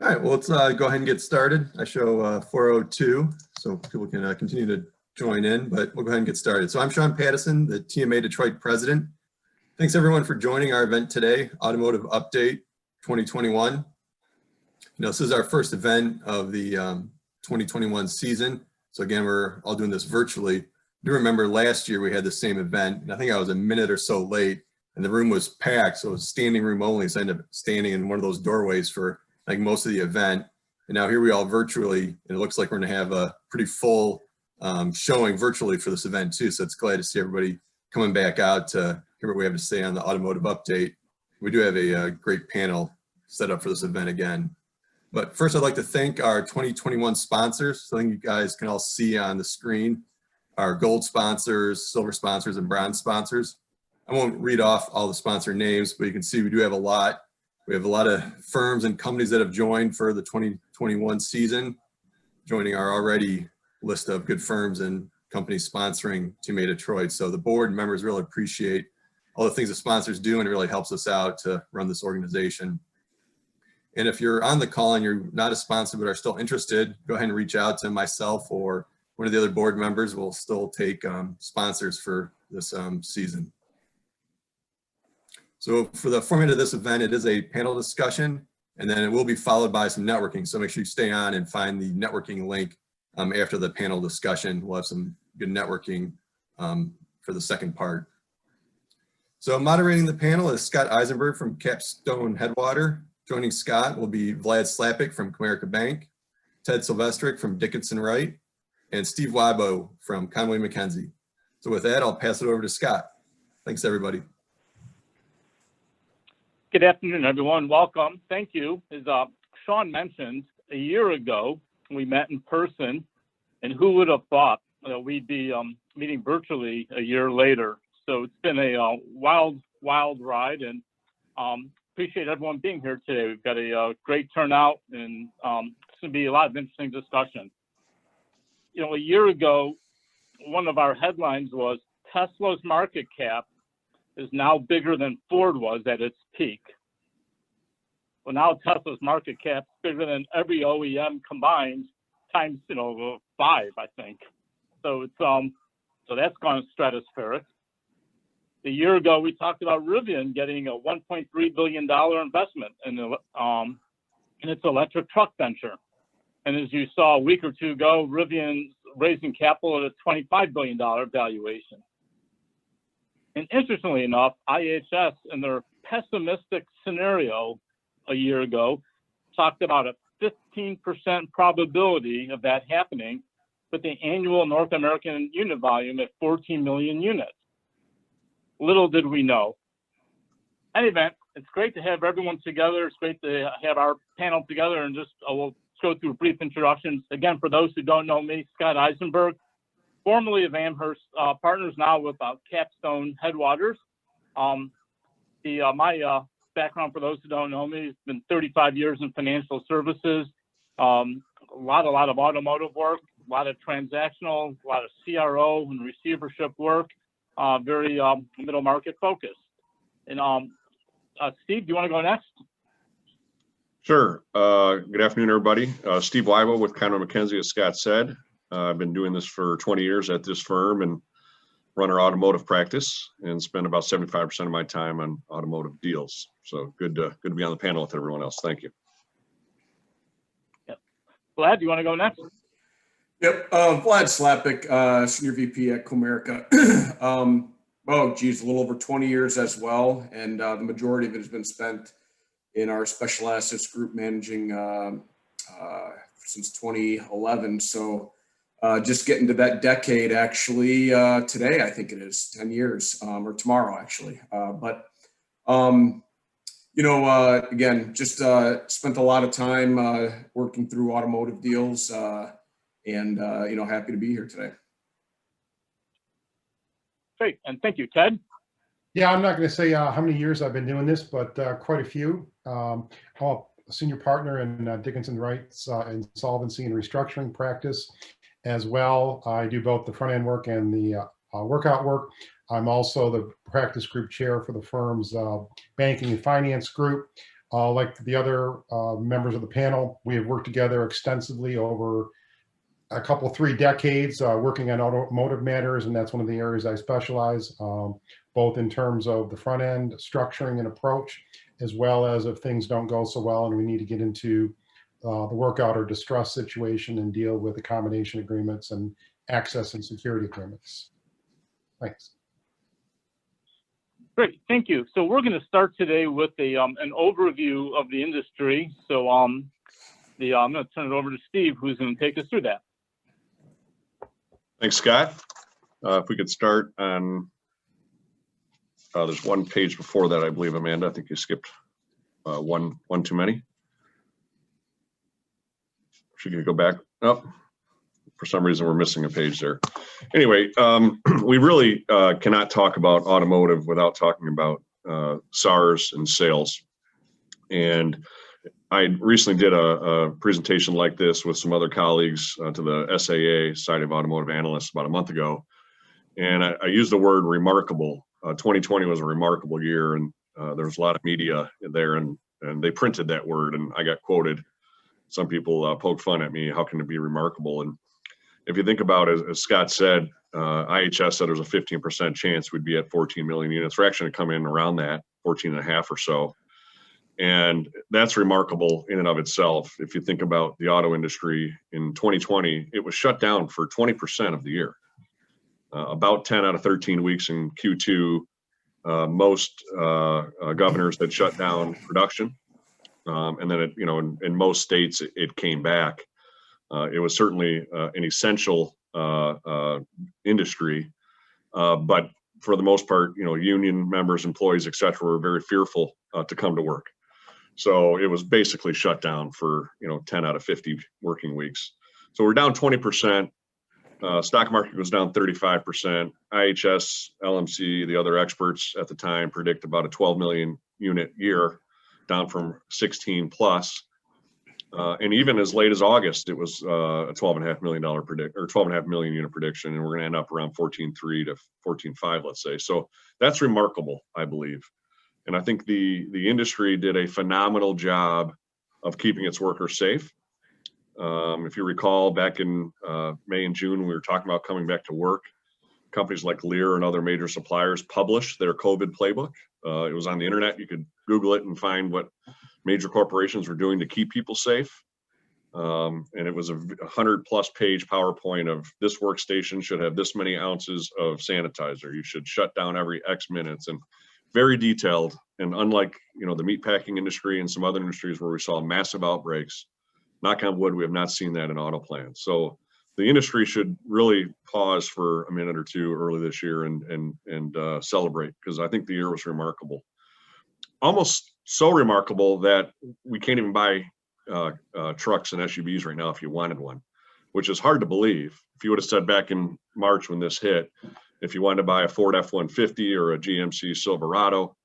All right, well, let's go ahead and get started. I show 4:02, so people can continue to join in, but we'll go ahead and get started. So I'm Sean Pattison, the TMA Detroit president. Thanks everyone for joining our event today, Automotive Update 2021. This is our first event of the 2021 season. So again, we're all doing this virtually. I do remember last year we had the same event, and I think I was a minute or so late, and the room was packed, so it was standing room only. So I ended up standing in one of those doorways for like most of the event. And now here we all virtually, and it looks like we're gonna have a pretty full showing virtually for this event too. So it's glad to see everybody coming back out to hear what we have to say on the automotive update. We do have a great panel set up for this event again. But first I'd like to thank our 2021 sponsors. So I think you guys can all see on the screen our gold sponsors, silver sponsors, and bronze sponsors. I won't read off all the sponsor names, but you can see we do have a lot. We have a lot of firms and companies that have joined for the 2021 season, joining our already list of good firms and companies sponsoring TMA Detroit. So the board members really appreciate all the things the sponsors do, and it really helps us out to run this organization. And if you're on the call and you're not a sponsor but are still interested, go ahead and reach out to myself or one of the other board members. We'll still take sponsors for this season. So for the format of this event, it is a panel discussion, and then it will be followed by some networking. So make sure you stay on and find the networking link after the panel discussion. We'll have some good networking for the second part. So moderating the panel is Scott Eisenberg from Capstone Headwater. Joining Scott will be Vlad Slapak from Comerica Bank, Ted Sylwestrzak from Dickinson Wright, and Steve Wybo from Conway MacKenzie. So with that, I'll pass it over to Scott. Thanks, everybody. Good afternoon, everyone. Welcome. Thank you. As Sean mentioned, a year ago, we met in person, and who would have thought that we'd be meeting virtually a year later. So it's been a wild ride, and appreciate everyone being here today. We've got a great turnout, and it's going to be a lot of interesting discussion. A year ago, one of our headlines was Tesla's market cap is now bigger than Ford was at its peak. Well, now Tesla's market cap is bigger than every OEM combined times 5, I think. So it's so that's gone stratospheric. A year ago, we talked about Rivian getting a $1.3 billion investment in its electric truck venture. And as you saw a week or two ago, Rivian's raising capital at a $25 billion valuation. And interestingly enough, IHS in their pessimistic scenario a year ago talked about a 15% probability of that happening, with the annual North American unit volume at 14 million units. Little did we know. In any event, it's great to have everyone together. It's great to have our panel together, and just we'll go through brief introductions. Again, for those who don't know me, Scott Eisenberg, formerly of Amherst Partners, now with Capstone Headwaters. My background, for those who don't know me, has been 35 years in financial services, a lot of automotive work, a lot of transactional, a lot of CRO and receivership work, very middle market focused. And Steve, do you want to go next? Sure. Good afternoon, everybody. Steve Wybo with Conway MacKenzie, as Scott said. I've been doing this for 20 years at this firm and run our automotive practice and spend about 75% of my time on automotive deals. So good to be on the panel with everyone else. Thank you. Yep. Vlad, do you want to go next? Yep. Vlad Slapak, Senior VP at Comerica. A little over 20 years as well. And the majority of it has been spent in our special assets group, managing since 2011. So just getting to that decade, actually, today, I think it is 10 years, or tomorrow, actually. Again, just spent a lot of time working through automotive deals, and happy to be here today. Great, and thank you, Ted. Yeah, I'm not going to say how many years I've been doing this, but quite a few. I'm a senior partner in Dickinson Wright's insolvency and restructuring practice as well. I do both the front end work and the workout work. I'm also the practice group chair for the firm's banking and finance group. Like the other members of the panel, we have worked together extensively over a couple, 3 decades working on automotive matters, and that's one of the areas I specialize, both in terms of the front end structuring and approach, as well as if things don't go so well and we need to get into the workout or distress situation and deal with accommodation agreements and access and security agreements. Thanks. Great, thank you. So we're going to start today with an overview of the industry. So I'm going to turn it over to Steve, who's going to take us through that. Thanks, Scott. If we could start on, there's one page before that, I believe, Amanda. I think you skipped one too many. Should you go back? Oh, for some reason we're missing a page there. Anyway, we really cannot talk about automotive without talking about SARS and sales. And I recently did a presentation like this with some other colleagues to the SAA, Society of Automotive Analysts, about a month ago. And I used the word remarkable. 2020 was a remarkable year, and there was a lot of media there, and they printed that word, and I got quoted. Some people poked fun at me, how can it be remarkable? And if you think about it, as Scott said, IHS said there's a 15% chance we'd be at 14 million units. We're actually going to come in around that, 14 and a half or so. And that's remarkable in and of itself. If you think about the auto industry in 2020, it was shut down for 20% of the year. About 10 out of 13 weeks in Q2, most governors had shut down production. And then, in most states, it came back. It was certainly an essential industry, but for the most part, union members, employees, et cetera, were very fearful to come to work. So it was basically shut down for 10 out of 50 working weeks. So we're down 20%. Stock market was down 35%. IHS, LMC, the other experts at the time predict about a 12 million unit year, down from 16 plus. And even as late as August, it was a $12.5 million predict, or 12.5 million unit prediction, and we're going to end up around 14.3 to 14.5, let's say. So that's remarkable, I believe. And I think the industry did a phenomenal job of keeping its workers safe. If you recall, back in May and June, we were talking about coming back to work. Companies like Lear and other major suppliers published their COVID playbook. It was on the internet. You could Google it and find what major corporations were doing to keep people safe. And it was a 100+ page PowerPoint of this workstation should have this many ounces of sanitizer. You should shut down every X minutes, and very detailed. And unlike, the meatpacking industry and some other industries where we saw massive outbreaks, knock on wood, we have not seen that in auto plants. So the industry should really pause for a minute or two early this year and celebrate, because I think the year was remarkable. Almost so remarkable that we can't even buy trucks and SUVs right now if you wanted one, which is hard to believe. If you would have said back in March when this hit, if you wanted to buy a Ford F-150 or a GMC Silverado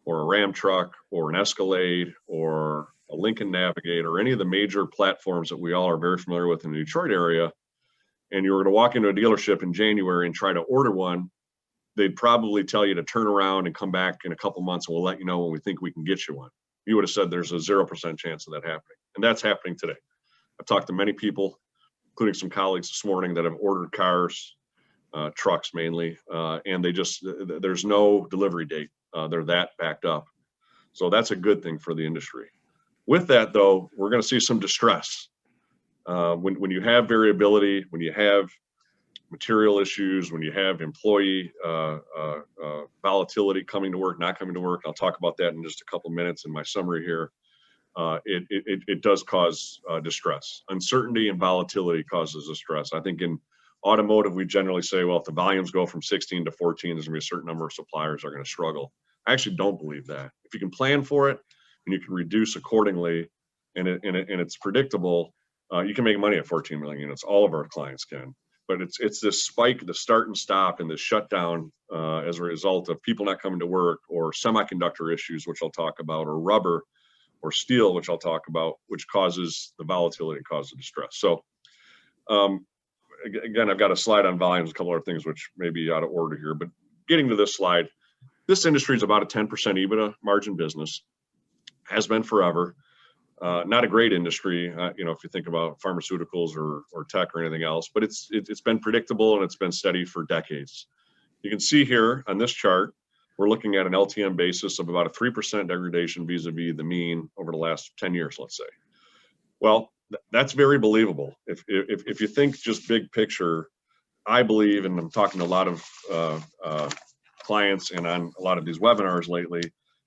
or a Ram truck or an Escalade or a Lincoln Navigator, or any of the major platforms that we all are very familiar with in the Detroit area, and you were going to walk into a dealership in January and try to order one, they'd probably tell you to turn around and come back in a couple months and we'll let you know when we think we can get you one. You would have said there's a 0% chance of that happening. And that's happening today. I've talked to many people, including some colleagues this morning, that have ordered cars, trucks mainly, and there's no delivery date. They're that backed up. So that's a good thing for the industry. With that, though, we're going to see some distress. When you have variability, when you have material issues, when you have employee volatility, coming to work, not coming to work, I'll talk about that in just a couple minutes in my summary here, it does cause distress. Uncertainty and volatility causes distress. I think in automotive, we generally say, well, if the volumes go from 16 to 14, there's going to be a certain number of suppliers are going to struggle. I actually don't believe that. If you can plan for it and you can reduce accordingly, and it's predictable, you can make money at 14 million units. All of our clients can. But it's this spike, the start and stop, and this shutdown as a result of people not coming to work, or semiconductor issues, which I'll talk about, or rubber or steel, which I'll talk about, which causes the volatility and causes the distress. So again, I've got a slide on volumes, a couple other things which may be out of order here, but getting to this slide, this industry is about a 10% EBITDA margin business. has been forever. Not a great industry, you know, if you think about pharmaceuticals or tech or anything else, but it's been predictable and it's been steady for decades. You can see here on this chart, we're looking at an LTM basis of about a 3% degradation vis-a-vis the mean over the last 10 years, let's say. Well, that's very believable. If you think just big picture, I believe, and I'm talking to a lot of clients and on a lot of these webinars lately,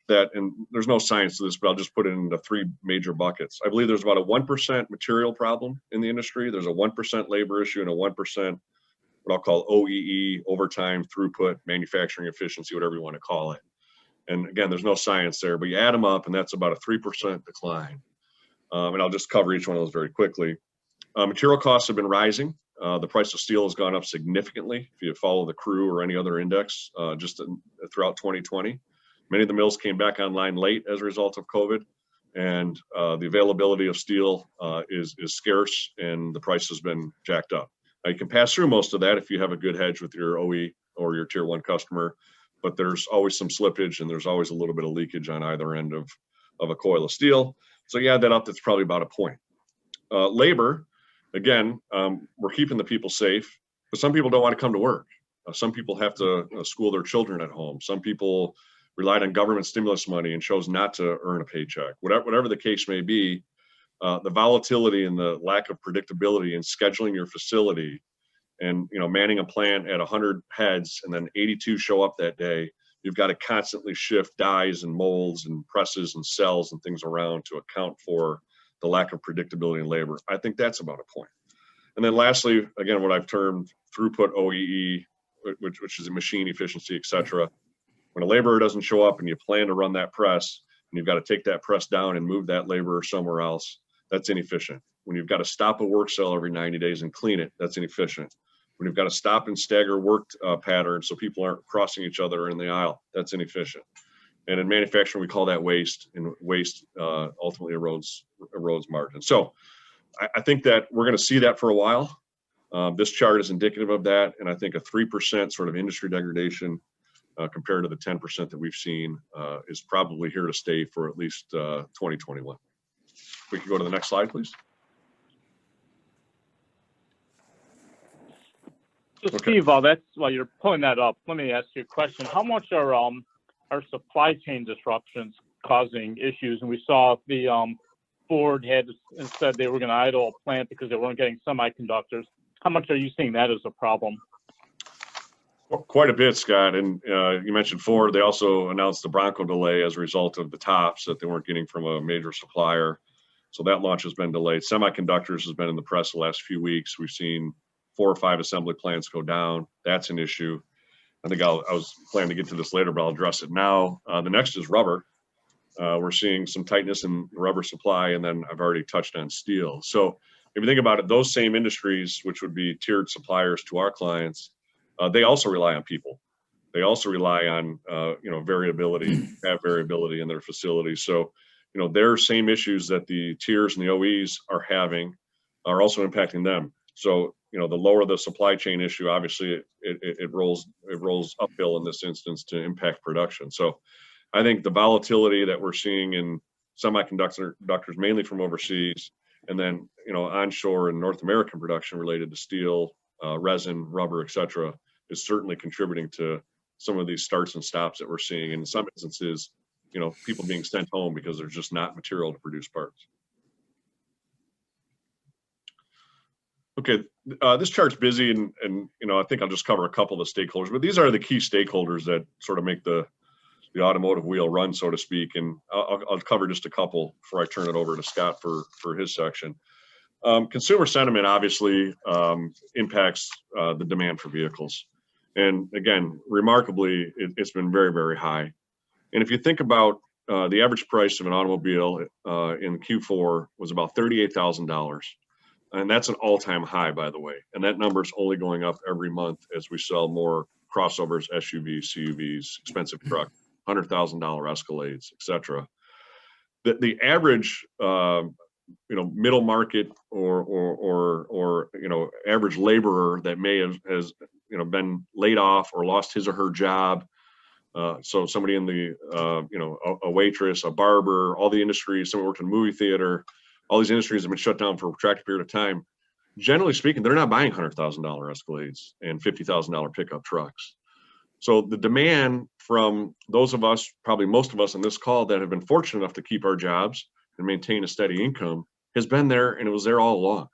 that, and there's no science to this, but I'll just put it into 3 major buckets. I believe there's about a 1% material problem in the industry. There's a 1% labor issue and a 1% what I'll call OEE, overtime, throughput, manufacturing efficiency, whatever you want to call it. And again, there's no science there, but you add them up and that's about a 3% decline. And I'll just cover each one of those very quickly. Material costs have been rising. The price of steel has gone up significantly. If you follow the CRU or any other index, throughout 2020. Many of the mills came back online late as a result of COVID, and the availability of steel is scarce and the price has been jacked up. Now you can pass through most of that if you have a good hedge with your OE or your tier 1 customer, but there's always some slippage and there's always a little bit of leakage on either end of a coil of steel. So you add that up, that's probably about a point. Labor, again, we're keeping the people safe, but some people don't want to come to work. Some people have to school their children at home. Some people relied on government stimulus money and chose not to earn a paycheck. Whatever the case may be, the volatility and the lack of predictability in scheduling your facility and, you know, manning a plant at 100 heads and then 82 show up that day, you've got to constantly shift dies and molds and presses and cells and things around to account for the lack of predictability in labor. I think that's about a point. And then lastly, again, what I've termed throughput OEE, which is a machine efficiency, et cetera. When a laborer doesn't show up and you plan to run that press and you've got to take that press down and move that laborer somewhere else, that's inefficient. When you've got to stop a work cell every 90 days and clean it, that's inefficient. When you've got to stop and stagger work patterns so people aren't crossing each other in the aisle, that's inefficient. And in manufacturing, we call that waste, and waste ultimately erodes margin. So I think that we're going to see that for a while. This chart is indicative of that, and I think a 3% sort of industry degradation compared to the 10% that we've seen is probably here to stay for at least 2021. We can go to the next slide, please. So Okay. Steve, that's while you're pulling that up, let me ask you a question. How much are supply chain disruptions causing issues? And we saw the Ford had said they were going to idle a plant because they weren't getting semiconductors. How much are you seeing that as a problem? Quite a bit, Scott. And you mentioned Ford. They also announced the Bronco delay as a result of the tops that they weren't getting from a major supplier. So that launch has been delayed. Semiconductors has been in the press the last few weeks. We've seen 4 or 5 assembly plants go down. That's an issue. I think I was planning to get to this later, but I'll address it now. The next is rubber. We're seeing some tightness in rubber supply, and then I've already touched on steel. So if you think about it, those same industries, which would be tiered suppliers to our clients, they also rely on people. They also rely on variability, have variability in their facilities. So, you know, their same issues that the tiers and the OEs are having are also impacting them. So, you know, the lower the supply chain issue, obviously it rolls uphill in this instance to impact production. So I think the volatility that we're seeing in semiconductors, mainly from overseas, and then, you know, onshore and North American production related to steel, resin, rubber, et cetera, is certainly contributing to some of these starts and stops that we're seeing. In some instances, you know, people being sent home because there's just not material to produce parts. Okay, this chart's busy, and you know, I think I'll just cover a couple of the stakeholders, but these are the key stakeholders that sort of make the automotive wheel run, so to speak. And I'll cover just a couple before I turn it over to Scott for his section. Consumer sentiment obviously impacts the demand for vehicles. And again, remarkably, it's been very, very high. And if you think about the average price of an automobile in Q4 was about $38,000. And that's an all-time high, by the way. And that number is only going up every month as we sell more crossovers, SUVs, CUVs, expensive truck, $100,000 Escalades, et cetera. The average, middle market or average laborer that may have been laid off or lost his or her job, So somebody in the, you know, a waitress, a barber, all the industries, someone worked in a movie theater, all these industries have been shut down for a protracted period of time. Generally speaking, they're not buying $100,000 Escalades and $50,000 pickup trucks. So the demand from those of us, probably most of us on this call that have been fortunate enough to keep our jobs and maintain a steady income has been there, and it was there all along.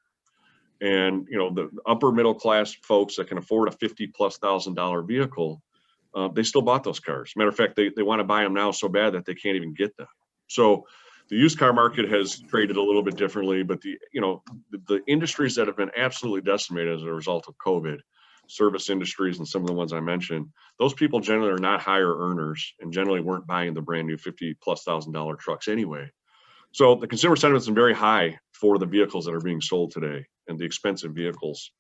And, you know, the upper middle class folks that can afford a $50,000+ vehicle, they still bought those cars. Matter of fact, they want to buy them now so bad that they can't even get them. So the used car market has traded a little bit differently, but the industries that have been absolutely decimated as a result of COVID, service industries and some of the ones I mentioned, those people generally are not higher earners and generally weren't buying the brand new $50,000+ trucks anyway. So the consumer sentiment has been very high for the vehicles that are being sold today and the expensive vehicles.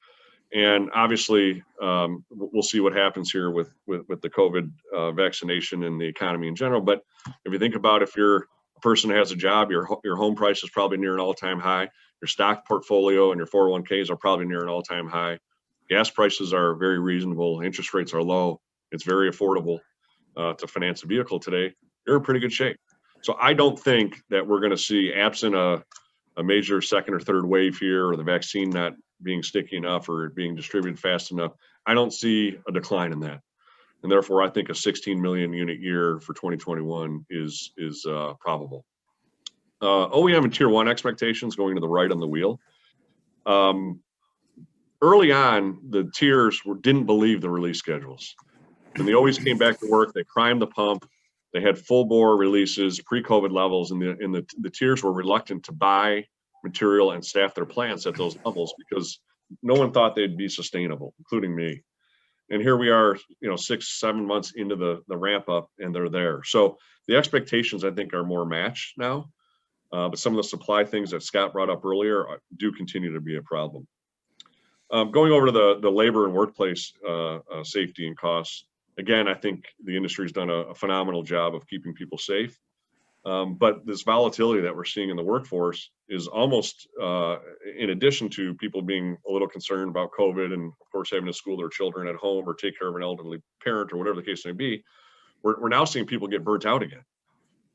And obviously, we'll see what happens here with the COVID vaccination and the economy in general. But if you think about, if you're a person who has a job, your home price is probably near an all-time high. Your stock portfolio and your 401ks are probably near an all-time high. Gas prices are very reasonable. Interest rates are low. It's very affordable to finance a vehicle today. You're in pretty good shape. So I don't think that we're going to see, absent a major second or third wave here, or the vaccine not being sticky enough or being distributed fast enough, I don't see a decline in that. And therefore, I think a 16 million unit year for 2021 is probable. OEM and tier one expectations going to the right on the wheel. Early on, the tiers didn't believe the release schedules. And they always came back to work, they primed the pump, they had full bore releases, pre-COVID levels, and the tiers were reluctant to buy material and staff their plants at those levels because no one thought they'd be sustainable, including me. And here we are, 6-7 months into the ramp up, and they're there. So the expectations, I think, are more matched now. But some of the supply things that Scott brought up earlier do continue to be a problem. Going over to the labor and workplace safety and costs, again, I think the industry's done a phenomenal job of keeping people safe. But this volatility that we're seeing in the workforce is almost, in addition to people being a little concerned about COVID and, of course, having to school their children at home or take care of an elderly parent or whatever the case may be, we're now seeing people get burnt out again.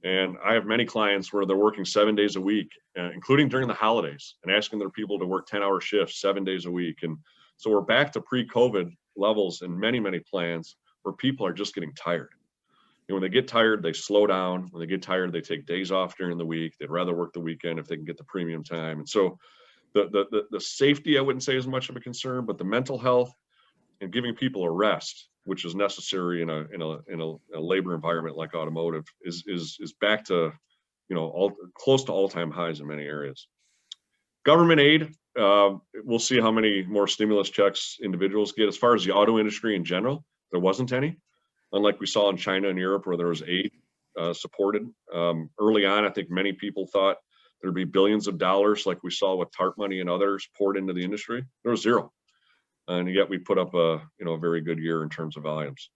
And I have many clients where they're working 7 days a week, including during the holidays, and asking their people to work 10-hour shifts 7 days a week. And so we're back to pre-COVID levels in many, many plants where people are just getting tired. And when they get tired, they slow down. When they get tired, they take days off during the week. They'd rather work the weekend if they can get the premium time. And so the safety, I wouldn't say is much of a concern, but the mental health and giving people a rest, which is necessary in a labor environment like automotive, is back to, close to all-time highs in many areas. Government aid, we'll see how many more stimulus checks individuals get. As far as the auto industry in general, there wasn't any, unlike we saw in China and Europe where there was aid supported. Early on, I think many people thought there'd be billions of dollars like we saw with TARP money and others poured into the industry. There was zero. And yet we put up a very good year in terms of volumes.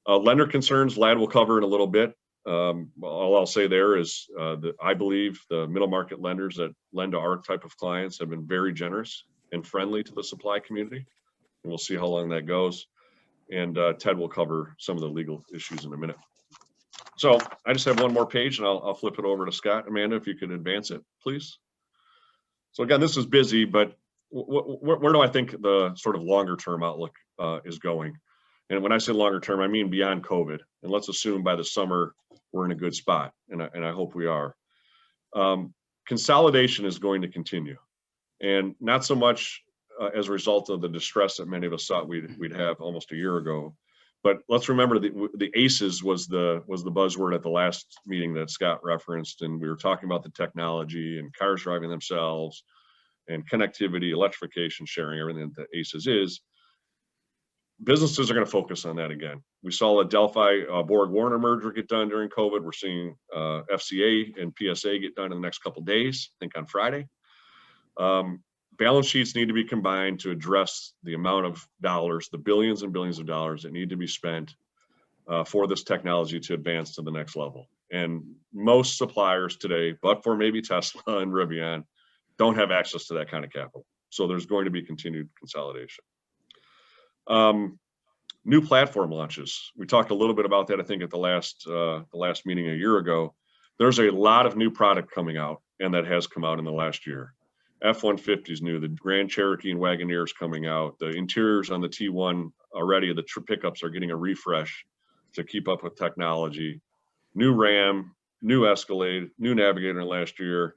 Lender concerns, Vlad will cover in a little bit. All I'll say there is that I believe the middle market lenders that lend to our type of clients have been very generous and friendly to the supply community. And we'll see how long that goes. And Ted will cover some of the legal issues in a minute. So I just have one more page, and I'll flip it over to Scott. Amanda, if you could advance it, please. So again, this is busy, but where do I think the sort of longer term outlook is going? And when I say longer term, I mean beyond COVID. And let's assume by the summer we're in a good spot, and I hope we are. Consolidation is going to continue, and not so much as a result of the distress that many of us thought we'd have almost a year ago. But let's remember the ACEs was the buzzword at the last meeting that Scott referenced, and we were talking about the technology and cars driving themselves, and connectivity, electrification, sharing, everything that the ACEs is. Businesses are going to focus on that again. We saw a Delphi Borg-Warner merger get done during COVID. We're seeing FCA and PSA get done in the next couple of days, I think on Friday. Balance sheets need to be combined to address the amount of dollars, the billions and billions of dollars that need to be spent for this technology to advance to the next level. And most suppliers today, but for maybe Tesla and Rivian, don't have access to that kind of capital. So there's going to be continued consolidation. New platform launches. We talked a little bit about that, I think, at the last meeting a year ago. There's a lot of new product coming out, and that has come out in the last year. F-150 is new. The Grand Cherokee and Wagoneer is coming out. The interiors on the T1 already, the pickups are getting a refresh to keep up with technology. New Ram, new Escalade, new Navigator last year,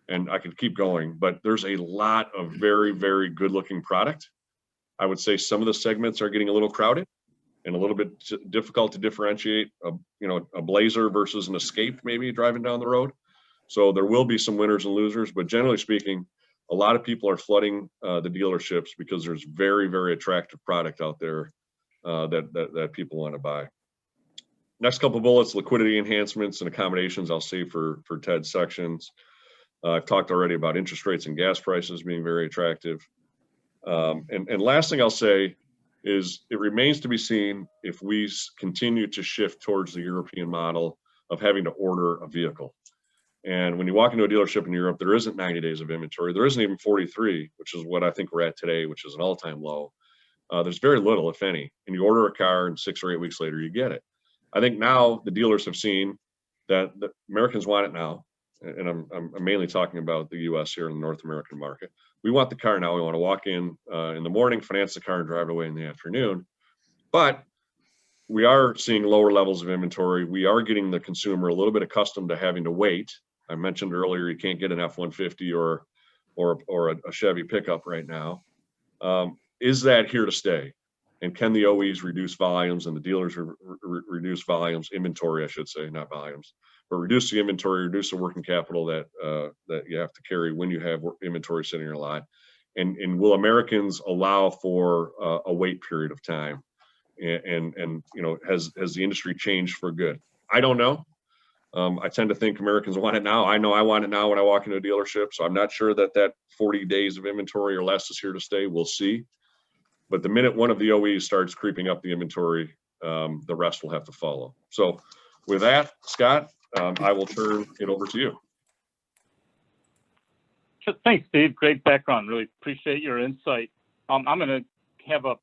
and I could keep going. But there's a lot of very, very good-looking product. I would say some of the segments are getting a little crowded and a little bit difficult to differentiate, a Blazer versus an Escape maybe driving down the road. So there will be some winners and losers, but generally speaking, a lot of people are flooding the dealerships because there's very, very attractive product out there that people want to buy. Next couple bullets, liquidity enhancements and accommodations, I'll save for Ted's sections. I've talked already about interest rates and gas prices being very attractive. And last thing I'll say is it remains to be seen if we continue to shift towards the European model of having to order a vehicle. And when you walk into a dealership in Europe, there isn't 90 days of inventory. There isn't even 43, which is what I think we're at today, which is an all-time low. There's very little, if any. And you order a car and 6 or 8 weeks later, you get it. I think now the dealers have seen that the Americans want it now. And I'm mainly talking about the US here in the North American market. We want the car now. We want to walk in the morning, finance the car, and drive away in the afternoon. But we are seeing lower levels of inventory. We are getting the consumer a little bit accustomed to having to wait. I mentioned earlier, you can't get an F-150 or a Chevy pickup right now. Is that here to stay? And can the OEs reduce volumes and the dealers reduce volumes, inventory, I should say, not volumes, but reduce the inventory, reduce the working capital that you have to carry when you have inventory sitting in your lot? And will Americans allow for a wait period of time? And has the industry changed for good? I don't know. I tend to think Americans want it now. I know I want it now when I walk into a dealership. So I'm not sure that 40 days of inventory or less is here to stay. We'll see. But the minute one of the OEs starts creeping up the inventory, the rest will have to follow. So with that, Scott, I will turn it over to you. Thanks, Steve. Great background. Really appreciate your insight. I'm going to have a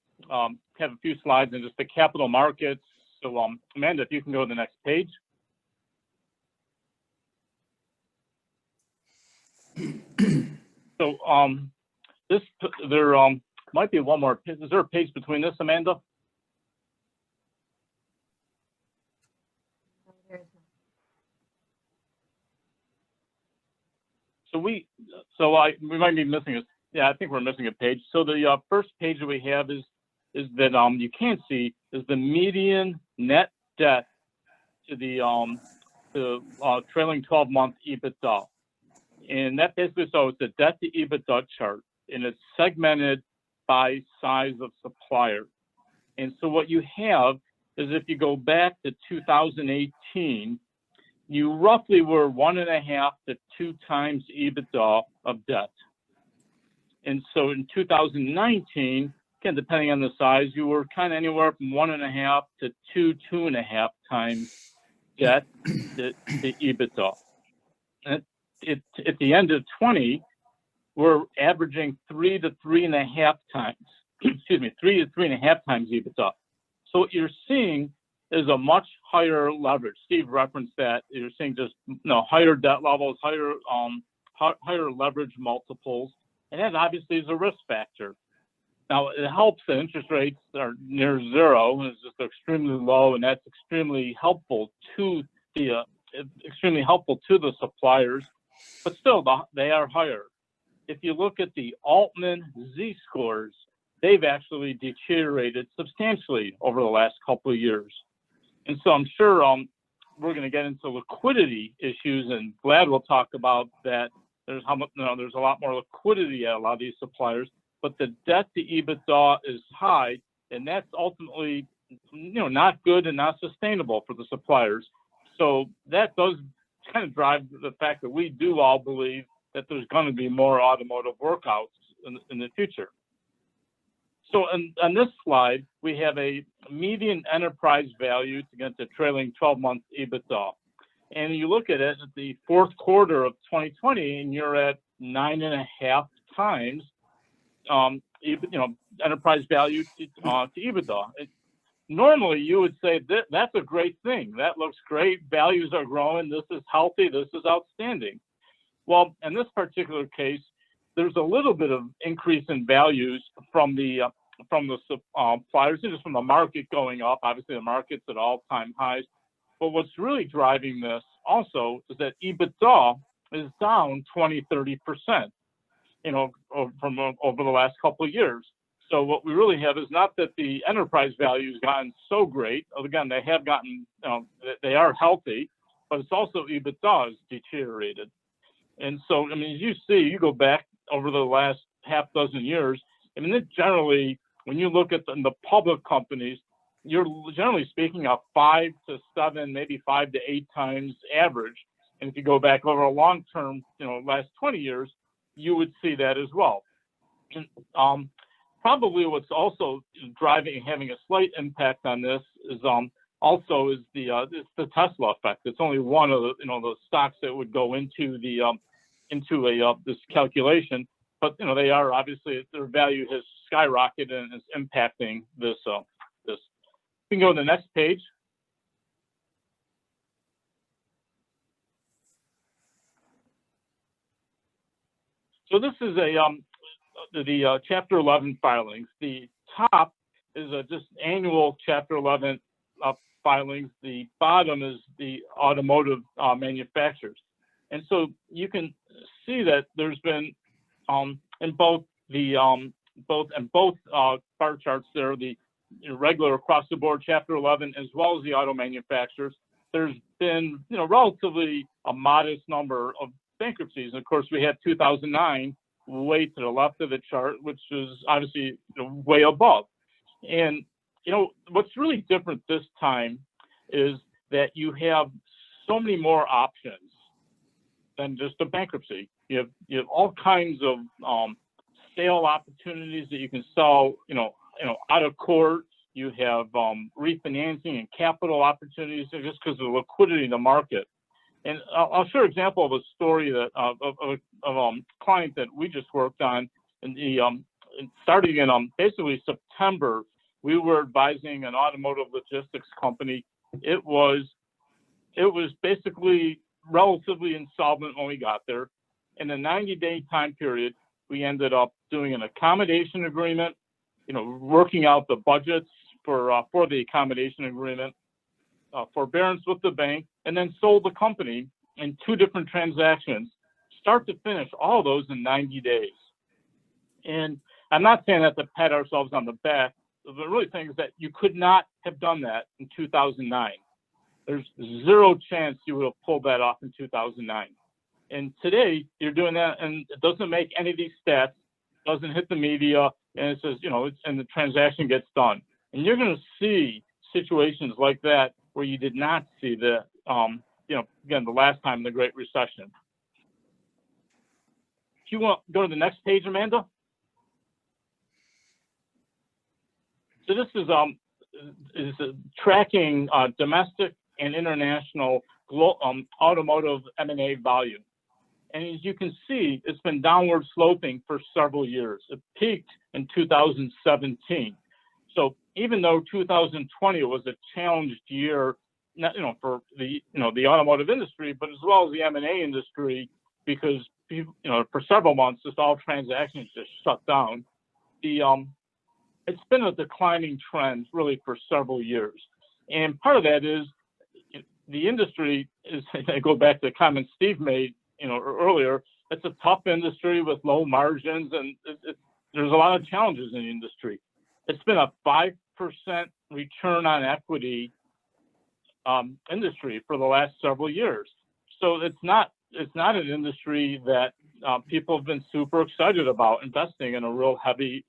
few slides in just the capital markets. So Amanda, if you can go to the next page. So there might be one more. Is there a page between this, Amanda? So we might be missing a. Yeah, I think we're missing a page. So the first page that we have is that you can't see is the median net debt to the trailing 12-month EBITDA. And that basically, so it's a debt to EBITDA chart, and it's segmented by size of supplier. And so what you have is if you go back to 2018, you roughly were 1.5 to 2 times EBITDA of debt. And so in 2019, again, depending on the size, you were kind of anywhere from 1.5 to 2.5 times debt to EBITDA. And at the end of 20, we're averaging 3 to 3.5 times, excuse me, 3 to 3.5 times EBITDA. So what you're seeing is a much higher leverage. Steve referenced that. You're seeing just higher debt levels, higher leverage multiples, and that obviously is a risk factor. Now it helps that interest rates are near zero, and it's just extremely low, and that's extremely helpful to the suppliers. But still, they are higher. If you look at the Altman Z-scores, they've actually deteriorated substantially over the last couple of years. And so I'm sure we're going to get into liquidity issues, and Vlad will talk about that. There's a lot more liquidity at a lot of these suppliers, but the debt to EBITDA is high, and that's ultimately not good and not sustainable for the suppliers. So that does kind of drive the fact that we do all believe that there's going to be more automotive workouts in the future. So on this slide, we have a median enterprise value against the trailing 12-month EBITDA. And you look at it at the fourth quarter of 2020, and you're at 9.5 times, enterprise value to EBITDA. normally you would say that that's a great thing. That looks great. Values are growing. This is healthy. This is outstanding. Well, in this particular case, there's a little bit of increase in values from the suppliers, just from the market going up. Obviously, the market's at all-time highs. But what's really driving this also is that EBITDA is down 20, 30%, from over the last couple of years. So what we really have is not that the enterprise value has gotten so great. Again, they have gotten, they are healthy, but it's also EBITDA has deteriorated. And so, I mean, as you see, you go back over the last half dozen years, I mean, it generally, when you look at the public companies, you're generally speaking of 5 to 7, maybe 5 to 8 times average. And if you go back over a long term, last 20 years, you would see that as well. And, probably what's also driving, having a slight impact on this is also is the Tesla effect. It's only one of the stocks that would go into this calculation, but they are obviously, their value has skyrocketed and is impacting this. We can go to the next page. So this is the Chapter 11 filings. The top is just annual Chapter 11 filings. The bottom is the automotive manufacturers. And so you can see that there's been in both bar charts there, the regular across the board Chapter 11 as well as the auto manufacturers. There's been relatively a modest number of bankruptcies. And of course, we had 2009 way to the left of the chart, which is obviously way above. And what's really different this time is that you have so many more options than just a bankruptcy. You have all kinds of sale opportunities that you can sell, out of court. You have refinancing and capital opportunities just because of the liquidity in the market. And I'll share an example of a story that of a client that we just worked on. And starting in basically September, we were advising an automotive logistics company. It was basically relatively insolvent when we got there. In a 90-day time period, we ended up doing an accommodation agreement, working out the budgets for the accommodation agreement, forbearance with the bank, and then sold the company in 2 different transactions, start to finish, all those in 90 days. And I'm not saying that to pat ourselves on the back, but really saying is that you could not have done that in 2009. There's zero chance you would have pulled that off in 2009. And today you're doing that, and it doesn't make any of these stats, doesn't hit the media, and it says, and the transaction gets done. And you're going to see situations like that where you did not see the, again, the last time in the Great Recession. If you want to go to the next page, Amanda. So this is tracking domestic and international automotive M&A volume. And as you can see, it's been downward sloping for several years. It peaked in 2017. So even though 2020 was a challenged year, for the automotive industry, but as well as the M&A industry, because for several months, just all transactions just shut down. It's been a declining trend really for several years, and part of that is the industry is. I go back to the comment Steve made, earlier. It's a tough industry with low margins, and there's a lot of challenges in the industry. It's been a 5% return on equity industry for the last several years. So it's not an industry that people have been super excited about investing in a real heavy,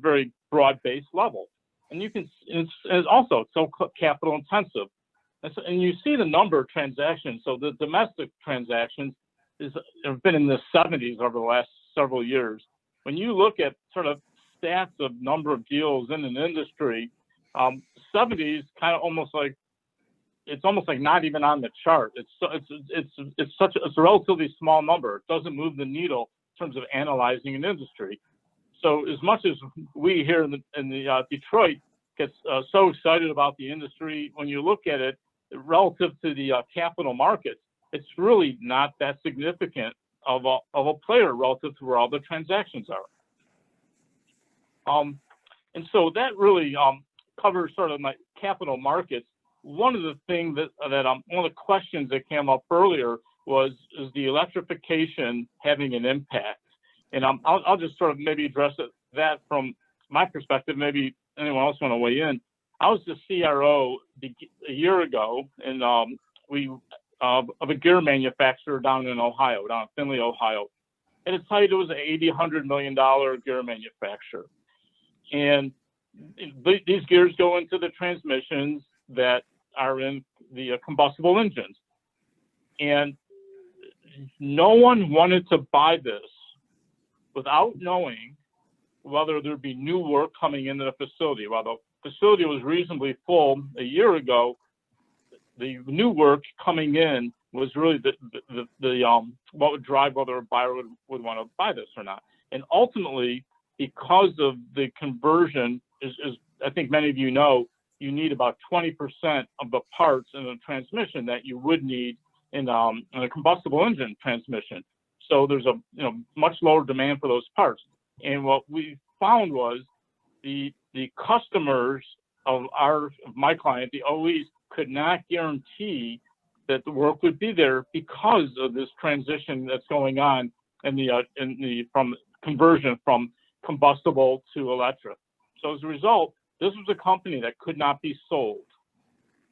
very broad-based level. And you can, it's also so capital intensive. And you see the number of transactions. So the domestic transactions have been in the 70s over the last several years. When you look at sort of stats of number of deals in an industry, 70s kind of almost like, it's almost like not even on the chart. It's a relatively small number. It doesn't move the needle in terms of analyzing an industry. So as much as we here in the Detroit gets so excited about the industry. When you look at it relative to the capital markets, it's really not that significant of a player relative to where all the transactions are. And so that really covers sort of my capital markets. One of the things that one of the questions that came up earlier was, is the electrification having an impact? And I'll just sort of maybe address that from my perspective. Maybe anyone else want to weigh in. I was the CRO a year ago, and of a gear manufacturer down in Ohio, down in Findlay, Ohio. At its height, it was an $80–100 million gear manufacturer. And these gears go into the transmissions that are in the combustible engines. And no one wanted to buy this without knowing whether there'd be new work coming into the facility. While the facility was reasonably full a year ago, the new work coming in was really what would drive whether a buyer would want to buy this or not. And ultimately, because of the conversion, as I think many of you know, you need about 20% of the parts in a transmission that you would need in a combustible engine transmission. So there's a much lower demand for those parts. And what we found was the customers of my client, the OEs, could not guarantee that the work would be there because of this transition that's going on from conversion from combustible to electric. So as a result, this was a company that could not be sold.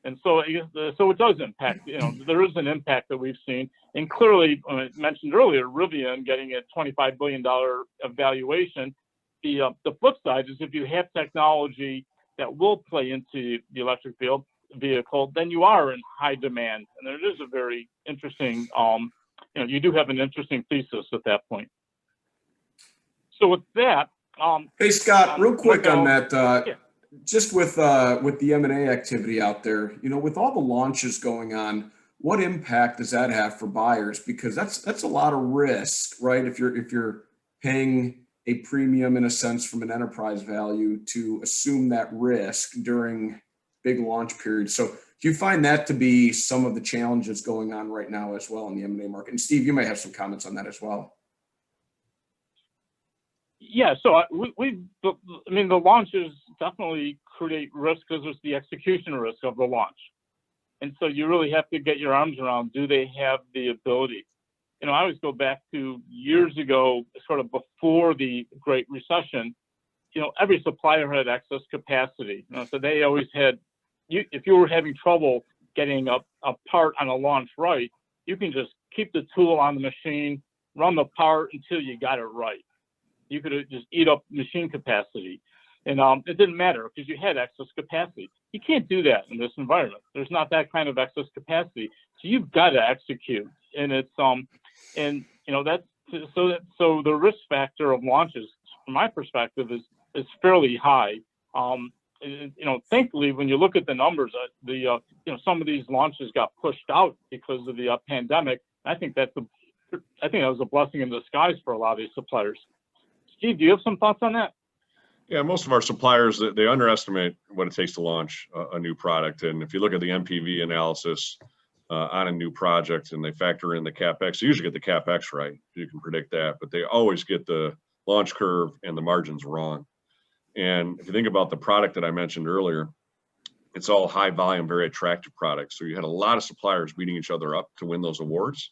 And so it does impact, there is an impact that we've seen. And clearly, I mentioned earlier, Rivian getting a $25 billion valuation. The flip side is if you have technology that will play into the electric vehicle, then you are in high demand. And it is a very interesting, you do have an interesting thesis at that point. So with that. Hey, Scott, real quick on that, yeah. Just with the M&A activity out there, with all the launches going on, what impact does that have for buyers? Because that's a lot of risk, right? If you're paying a premium in a sense from an enterprise value to assume that risk during big launch periods. So do you find that to be some of the challenges going on right now as well in the M&A market? And Steve, you may have some comments on that as well. Yeah, so the launches definitely create risk because there's the execution risk of the launch. And so you really have to get your arms around, do they have the ability? I always go back to years ago, sort of before the Great Recession, every supplier had excess capacity. So they always had, if you were having trouble getting a part on a launch right, you can just keep the tool on the machine, run the part until you got it right. You could just eat up machine capacity. And it didn't matter because you had excess capacity. You can't do that in this environment. There's not that kind of excess capacity. So you've got to execute. And it's so the risk factor of launches, from my perspective, is fairly high. Thankfully, when you look at the numbers, some of these launches got pushed out because of the pandemic. I think that was a blessing in disguise for a lot of these suppliers. Steve, do you have some thoughts on that? Yeah, most of our suppliers, they underestimate what it takes to launch a new product. And if you look at the NPV analysis on a new project and they factor in the CapEx, they usually get the CapEx right. You can predict that, but they always get the launch curve and the margins wrong. And if you think about the product that I mentioned earlier, it's all high volume, very attractive products. So you had a lot of suppliers beating each other up to win those awards.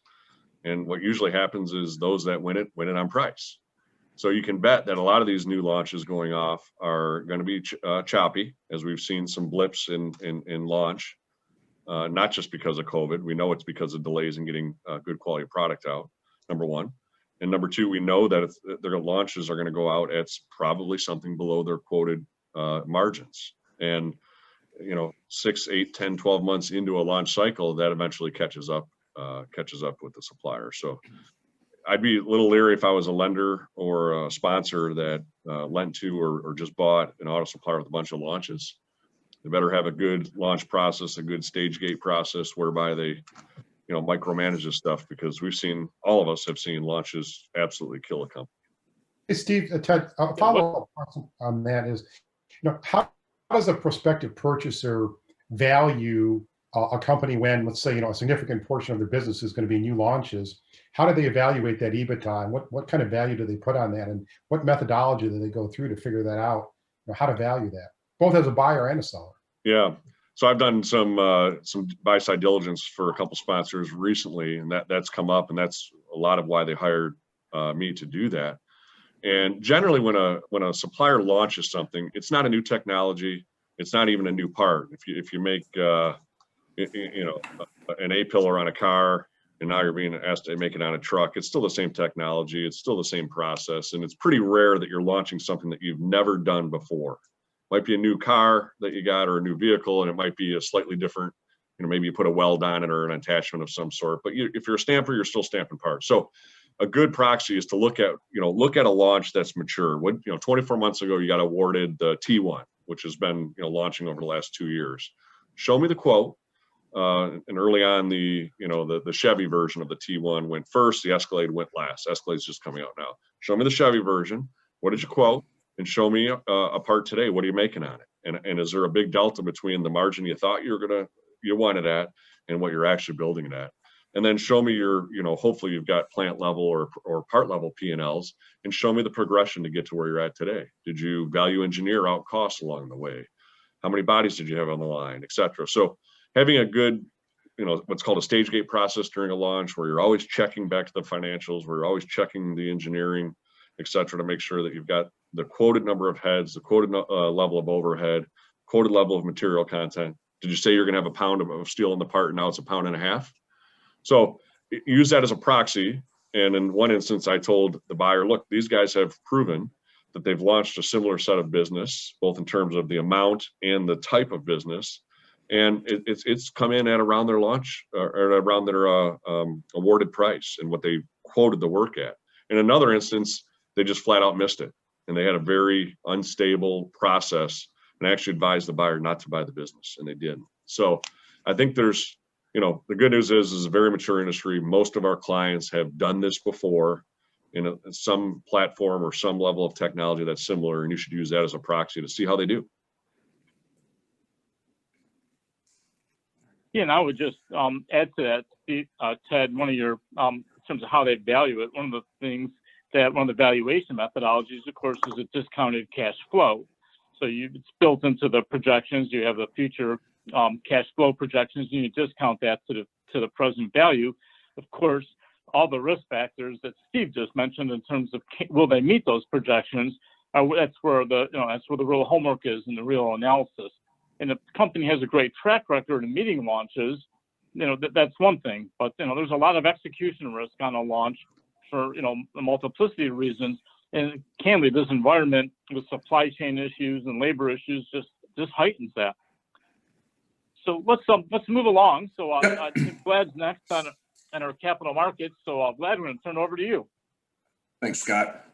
And what usually happens is those that win it on price. So you can bet that a lot of these new launches going off are going to be choppy, as we've seen some blips in launch, not just because of COVID. We know it's because of delays in getting good quality product out, number one. And number two, we know that if their launches are going to go out at probably something below their quoted margins. And, 6, 8, 10, 12 months into a launch cycle, that eventually catches up with the supplier. So I'd be a little leery if I was a lender or a sponsor that lent to or just bought an auto supplier with a bunch of launches. They better have a good launch process, a good stage gate process whereby they, micromanage this stuff, because all of us have seen launches absolutely kill a company. Hey, Steve, Ted, a follow-up on that is, how does a prospective purchaser value a company when, let's say, a significant portion of their business is going to be new launches? How do they evaluate that EBITDA, and what kind of value do they put on that, and what methodology do they go through to figure that out? How to value that, both as a buyer and a seller? Yeah. So I've done some buy side diligence for a couple sponsors recently, and that's come up, and that's a lot of why they hired me to do that. And generally, when a supplier launches something, it's not a new technology, it's not even a new part. If you make an A-pillar on a car, and now you're being asked to make it on a truck, it's still the same technology, it's still the same process, and it's pretty rare that you're launching something that you've never done before. Might be a new car that you got, or a new vehicle, and it might be a slightly different, maybe you put a weld on it or an attachment of some sort. But if you're a stamper, you're still stamping parts. So a good proxy is to look at a launch that's mature. 24 months ago, you got awarded the T1, which has been launching over the last 2 years. Show me the quote. And early on, the Chevy version of the T1 went first. The Escalade went last. Escalade's just coming out now. Show me the Chevy version. What did you quote? And show me a part today. What are you making on it? And is there a big delta between the margin you thought you wanted at and what you're actually building it at? And then show me your, hopefully you've got plant level or part level P&Ls, and show me the progression to get to where you're at today. Did you value engineer out costs along the way? How many bodies did you have on the line, et cetera? So having a good, what's called a stage gate process during a launch, where you're always checking back to the financials, where you're always checking the engineering, et cetera, to make sure that you've got the quoted number of heads, the quoted level of overhead, quoted level of material content. Did you say you're going to have a pound of steel in the part, and now it's 1.5 pounds? So use that as a proxy. And in one instance, I told the buyer, look, these guys have proven that they've launched a similar set of business, both in terms of the amount and the type of business. And it's come in at around their launch or around their awarded price and what they quoted the work at. In another instance, they just flat out missed it. And they had a very unstable process, and actually advised the buyer not to buy the business, and they did. So I think there's, the good news is it's a very mature industry. Most of our clients have done this before in some platform or some level of technology that's similar, and you should use that as a proxy to see how they do. Yeah, and I would just add to that, Ted, one of your, in terms of how they value it, one of the valuation methodologies, of course, is a discounted cash flow. So it's built into the projections. You have the future cash flow projections, and you discount that to the present value. Of course, all the risk factors that Steve just mentioned in terms of will they meet those projections, that's where the real homework is and the real analysis. And if the company has a great track record in meeting launches, that's one thing. But there's a lot of execution risk on a launch for a multiplicity of reasons. And candidly, this environment with supply chain issues and labor issues just heightens that. So let's move along. So I think Vlad's next on our capital markets. So Vlad, we're going to turn it over to you. Thanks, Scott.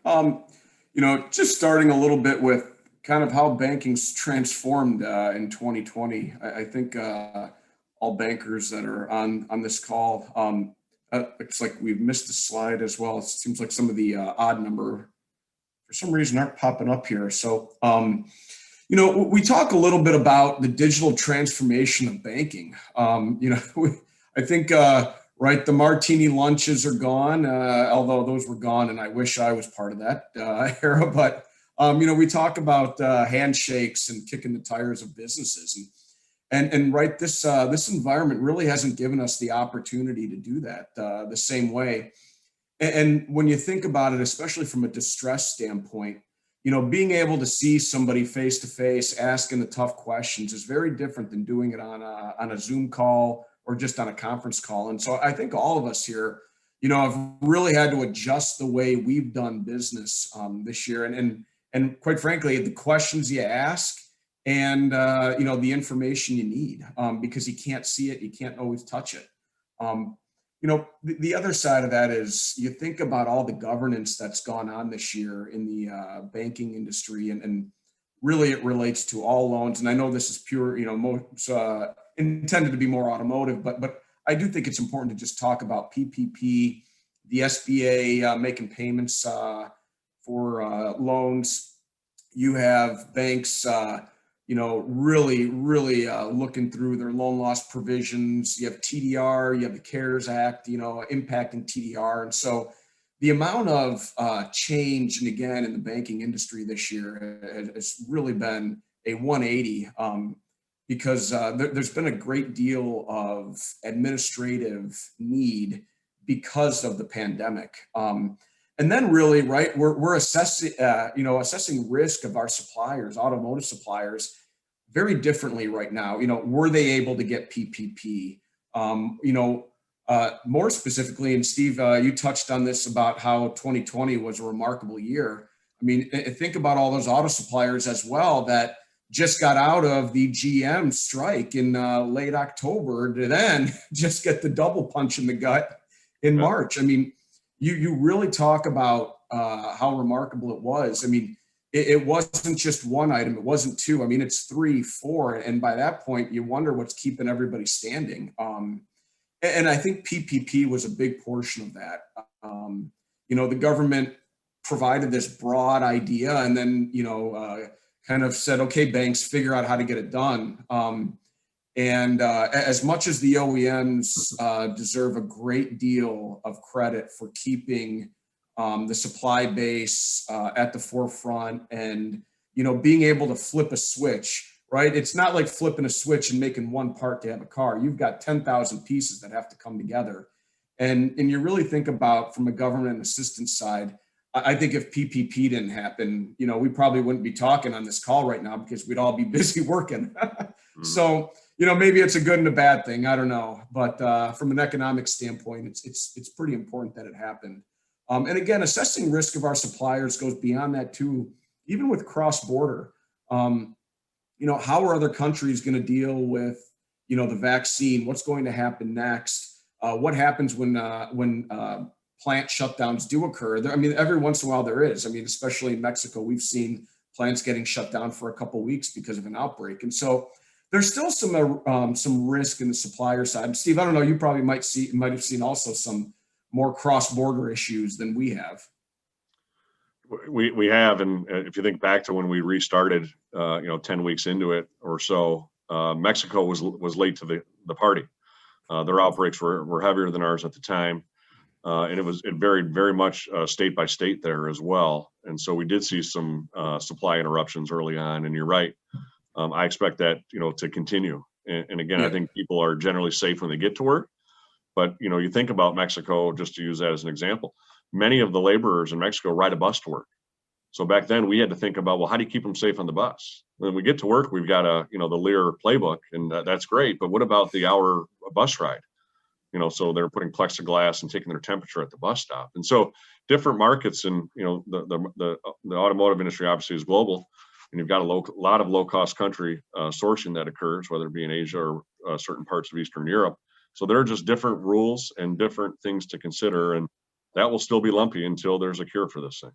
Just starting a little bit with kind of how banking's transformed in 2020. I think all bankers that are on this call, it's like we've missed a slide as well. It seems like some of the odd number for some reason aren't popping up here. So, we talk a little bit about the digital transformation of banking. I think, right, the martini lunches are gone, although those were gone, and I wish I was part of that era. But, we talk about handshakes and kicking the tires of businesses. And right, this environment really hasn't given us the opportunity to do that the same way. And when you think about it, especially from a distress standpoint, being able to see somebody face to face asking the tough questions is very different than doing it on a Zoom call or just on a conference call. And so I think all of us here, have really had to adjust the way we've done business this year. And quite frankly, the questions you ask and, the information you need, because you can't see it, you can't always touch it. The other side of that is you think about all the governance that's gone on this year in the banking industry, and really it relates to all loans. And I know this is pure, intended to be more automotive, but I do think it's important to just talk about PPP, the SBA making payments for loans. You have banks, really looking through their loan loss provisions. You have TDR, you have the CARES Act, impacting TDR. And so the amount of change, and again, in the banking industry this year has really been a 180, because there's been a great deal of administrative need because of the pandemic. And then really, right, we're assessing, assessing risk of our suppliers, automotive suppliers, very differently right now. Were they able to get PPP? More specifically, and Steve, you touched on this about how 2020 was a remarkable year. I mean, think about all those auto suppliers as well that just got out of the GM strike in late October to then just get the double punch in the gut in March. I mean, you really talk about how remarkable it was. I mean, it wasn't just one item, it wasn't two. I mean, it's 3, 4, and by that point, you wonder what's keeping everybody standing. And I think PPP was a big portion of that. The government provided this broad idea, and then kind of said, okay, banks, figure out how to get it done. And as much as the OEMs deserve a great deal of credit for keeping the supply base at the forefront and, being able to flip a switch, right? It's not like flipping a switch and making one part to have a car. You've got 10,000 pieces that have to come together. And you really think about from a government assistance side, I think if PPP didn't happen, we probably wouldn't be talking on this call right now because we'd all be busy working. So, maybe it's a good and a bad thing. I don't know. But from an economic standpoint, it's pretty important that it happened. And again, assessing risk of our suppliers goes beyond that too, even with cross-border. How are other countries going to deal with, the vaccine? What's going to happen next? What happens when plant shutdowns do occur? I mean, every once in a while there is. I mean, especially in Mexico, we've seen plants getting shut down for a couple of weeks because of an outbreak. And so there's still some risk in the supplier side. Steve, I don't know, you probably might have seen also some more cross-border issues than we have. We have, and if you think back to when we restarted, 10 weeks into it or so, Mexico was late to the party. Their outbreaks were heavier than ours at the time, and it varied very much state by state there as well. And so we did see some supply interruptions early on. And you're right, I expect that to continue. And again, I think people are generally safe when they get to work. But you think about Mexico, just to use that as an example. Many of the laborers in Mexico ride a bus to work. So back then we had to think about, well, how do you keep them safe on the bus? When we get to work, we've got the Lear playbook, and that's great. But what about the hour bus ride? So they're putting plexiglass and taking their temperature at the bus stop. And so different markets, and the automotive industry obviously is global, and you've got a lot of low cost country sourcing that occurs, whether it be in Asia or certain parts of Eastern Europe. So there are just different rules and different things to consider, and that will still be lumpy until there's a cure for this thing.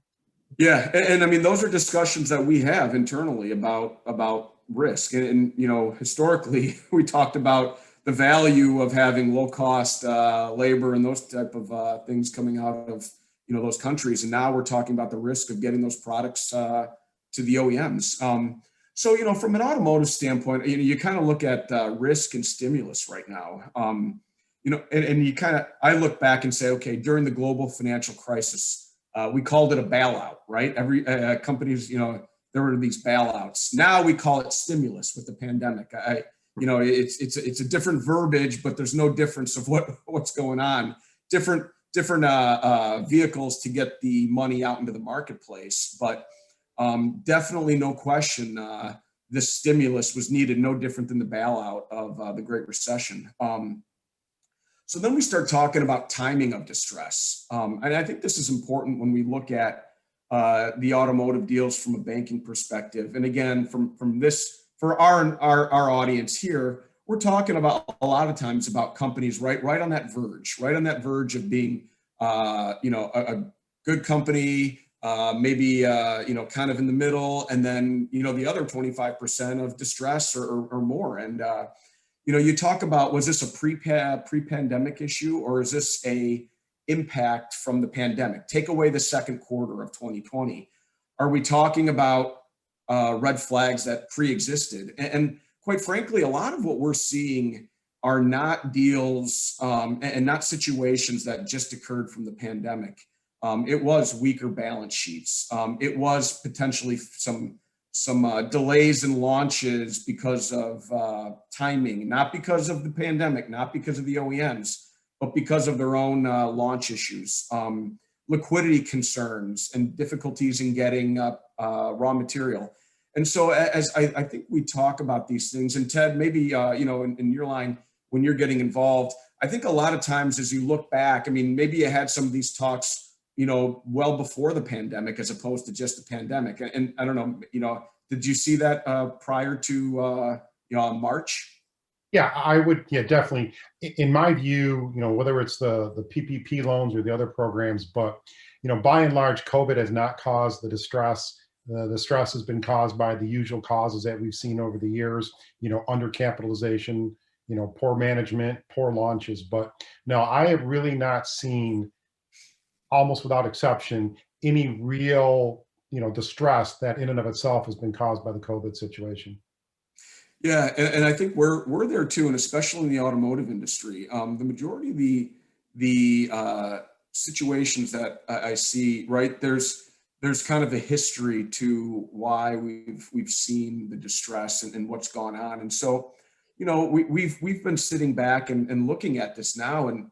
Yeah, and I mean, those are discussions that we have internally about risk. And historically, we talked about the value of having low cost labor and those type of things coming out of those countries. And now we're talking about the risk of getting those products to the OEMs. So, from an automotive standpoint, you kind of look at risk and stimulus right now. And you I look back and say, okay, during the global financial crisis, we called it a bailout, right? Every companies, there were these bailouts. Now we call it stimulus with the pandemic. It's a different verbiage, but there's no difference of what's going on. Different vehicles to get the money out into the marketplace, but definitely no question, the stimulus was needed, no different than the bailout of the Great Recession. So then we start talking about timing of distress. And I think this is important when we look at the automotive deals from a banking perspective. And again, from this, for our audience here, we're talking about a lot of times about companies right on that verge of being, a good company, maybe, kind of in the middle, and then, the other 25% of distress or more. And, you talk about, was this a pre-pandemic issue, or is this a impact from the pandemic? Take away the second quarter of 2020. Are we talking about red flags that pre-existed. And quite frankly, a lot of what we're seeing are not deals and not situations that just occurred from the pandemic. It was weaker balance sheets. It was potentially some delays in launches because of timing, not because of the pandemic, not because of the OEMs, but because of their own launch issues, liquidity concerns, and difficulties in getting raw material. And so as I think we talk about these things, and Ted, maybe, in your line, when you're getting involved, I think a lot of times as you look back, I mean, maybe you had some of these talks, well before the pandemic, as opposed to just the pandemic. And I don't know, did you see that prior to, March? Yeah, I would. Yeah, definitely. In my view, whether it's the PPP loans or the other programs, but by and large, COVID has not caused the distress. The stress has been caused by the usual causes that we've seen over the years. Undercapitalization, poor management, poor launches. But no, I have really not seen, almost without exception, any real distress that in and of itself has been caused by the COVID situation. Yeah, and I think we're there too, and especially in the automotive industry. The majority of the situations that I see, right, there's kind of a history to why we've seen the distress and what's gone on. And so, we've been sitting back and looking at this now, and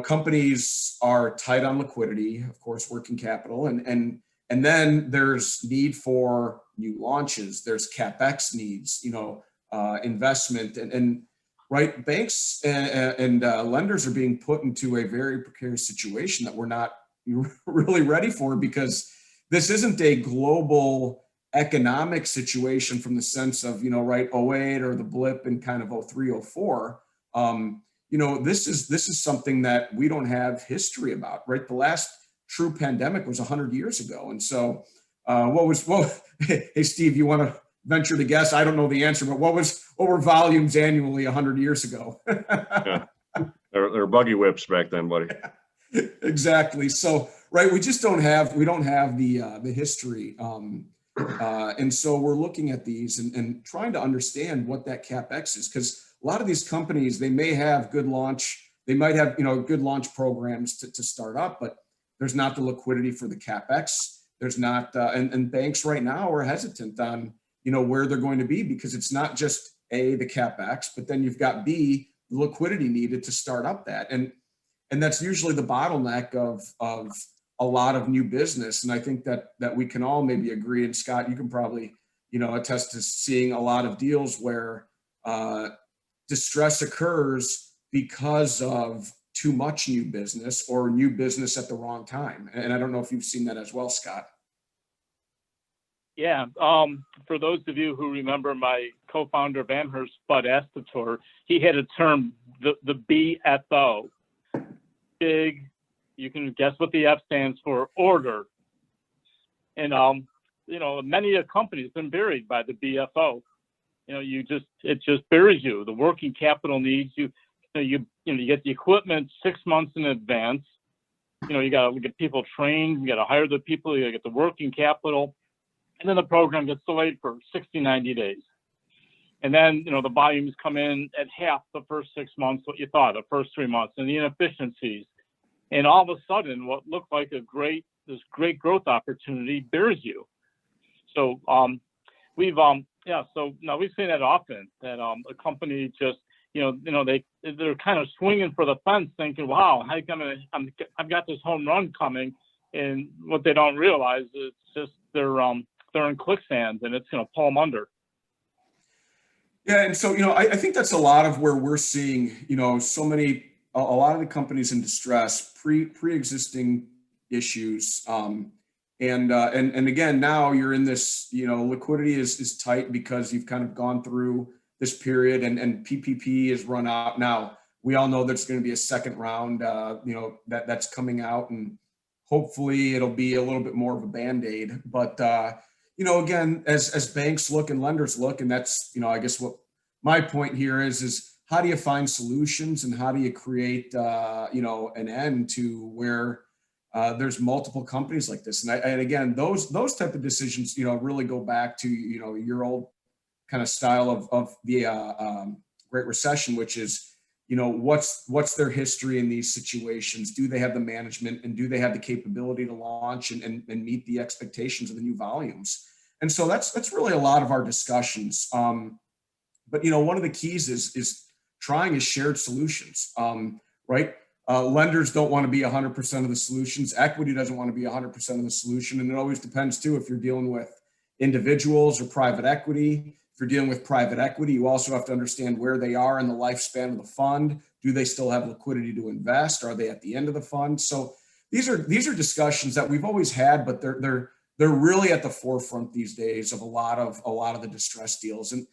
companies are tight on liquidity, of course, working capital, and then there's need for new launches. There's CapEx needs, investment, and right, banks and lenders are being put into a very precarious situation that we're not really ready for, because this isn't a global economic situation from the sense of, right, 08 or the blip in kind of 03, 04. This is something that we don't have history about, right? The last true pandemic was 100 years ago. And so hey, Steve, you want to venture to guess? I don't know the answer, but what were volumes annually 100 years ago? Yeah. They're buggy whips back then, buddy. Exactly. So, right, we don't have the history. And so we're looking at these and trying to understand what that CapEx is, because a lot of these companies, they may have good launch, they might have, good launch programs to start up, but there's not the liquidity for the CapEx. There's not, and banks right now are hesitant on, where they're going to be, because it's not just A, the CapEx, but then you've got B, the liquidity needed to start up that. And that's usually the bottleneck of a lot of new business. And I think that we can all maybe agree, and Scott, you can probably, attest to seeing a lot of deals where distress occurs because of too much new business or new business at the wrong time. And I don't know if you've seen that as well, Scott. Yeah, for those of you who remember my co-founder of Amherst, Bud Estator, he had a term, the BFO, big, you can guess what the F stands for, order. And, many a company has been buried by the BFO. It just buries you. The working capital needs you get the equipment 6 months in advance. You got to get people trained, you got to hire the people, you got to get the working capital. And then the program gets delayed for 60, 90 days. And then, the volumes come in at half the first 6 months, what you thought, the first 3 months, and the inefficiencies. And all of a sudden, what looked like this great growth opportunity bears you. So we've seen that often, that a company just, they're kind of swinging for the fence, thinking, wow, I've got this home run coming. And what they don't realize is just they're in quicksand, and it's going to pull them under. Yeah, and so I think that's a lot of where we're seeing a lot of the companies in distress, pre-existing issues, and again, now you're in this, liquidity is tight because you've kind of gone through this period, and PPP is run out. Now we all know there's going to be a second round, that's coming out, and hopefully it'll be a little bit more of a Band-Aid, but again, as banks look and lenders look, and that's, I guess what my point here is how do you find solutions, and how do you create, an end to where, There's multiple companies like this. And again, those type of decisions, really go back to, your old kind of style of the Great Recession, which is, what's their history in these situations? Do they have the management, and do they have the capability to launch and meet the expectations of the new volumes? And so that's really a lot of our discussions. But one of the keys is trying is shared solutions, right? Lenders don't want to be 100% of the solutions. Equity doesn't want to be 100% of the solution. And it always depends too, if you're dealing with individuals or private equity. If you're dealing with private equity, you also have to understand where they are in the lifespan of the fund. Do they still have liquidity to invest? Are they at the end of the fund? So these are discussions that we've always had, but they're really at the forefront these days of a lot of the distressed deals. And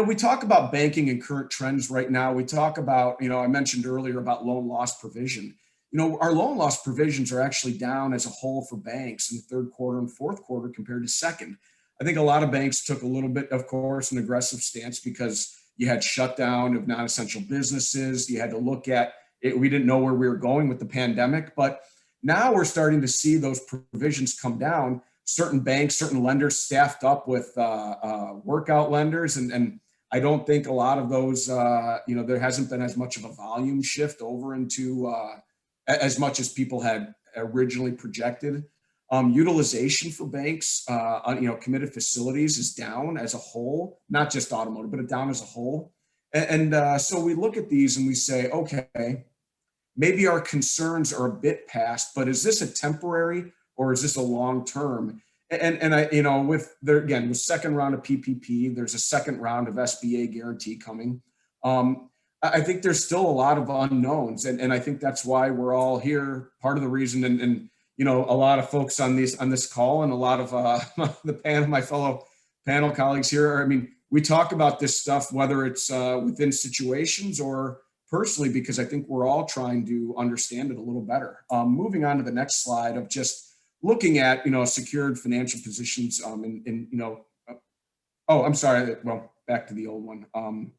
we talk about banking and current trends right now. We talk about, I mentioned earlier about loan loss provision. Our loan loss provisions are actually down as a whole for banks in the third quarter and fourth quarter compared to second. I think a lot of banks took a little bit, of course, an aggressive stance because you had shutdown of non-essential businesses. You had to look at it. We didn't know where we were going with the pandemic, but now we're starting to see those provisions come down. Certain banks, certain lenders staffed up with workout lenders. And I don't think a lot of those, there hasn't been as much of a volume shift over into as much as people had originally projected. Utilization for banks, committed facilities is down as a whole, not just automotive, but down as a whole. And so we look at these and we say, okay, maybe our concerns are a bit past, but is this a temporary or is this a long-term? And I, with the second round of PPP, there's a second round of SBA guarantee coming. I think there's still a lot of unknowns. And I think that's why we're all here. Part of the reason, and a lot of folks on this call and a lot of my fellow panel colleagues here, we talk about this stuff, whether it's within situations or personally, because I think we're all trying to understand it a little better. Moving on to the next slide of just looking at, secured financial positions I'm sorry. Well, back to the old one.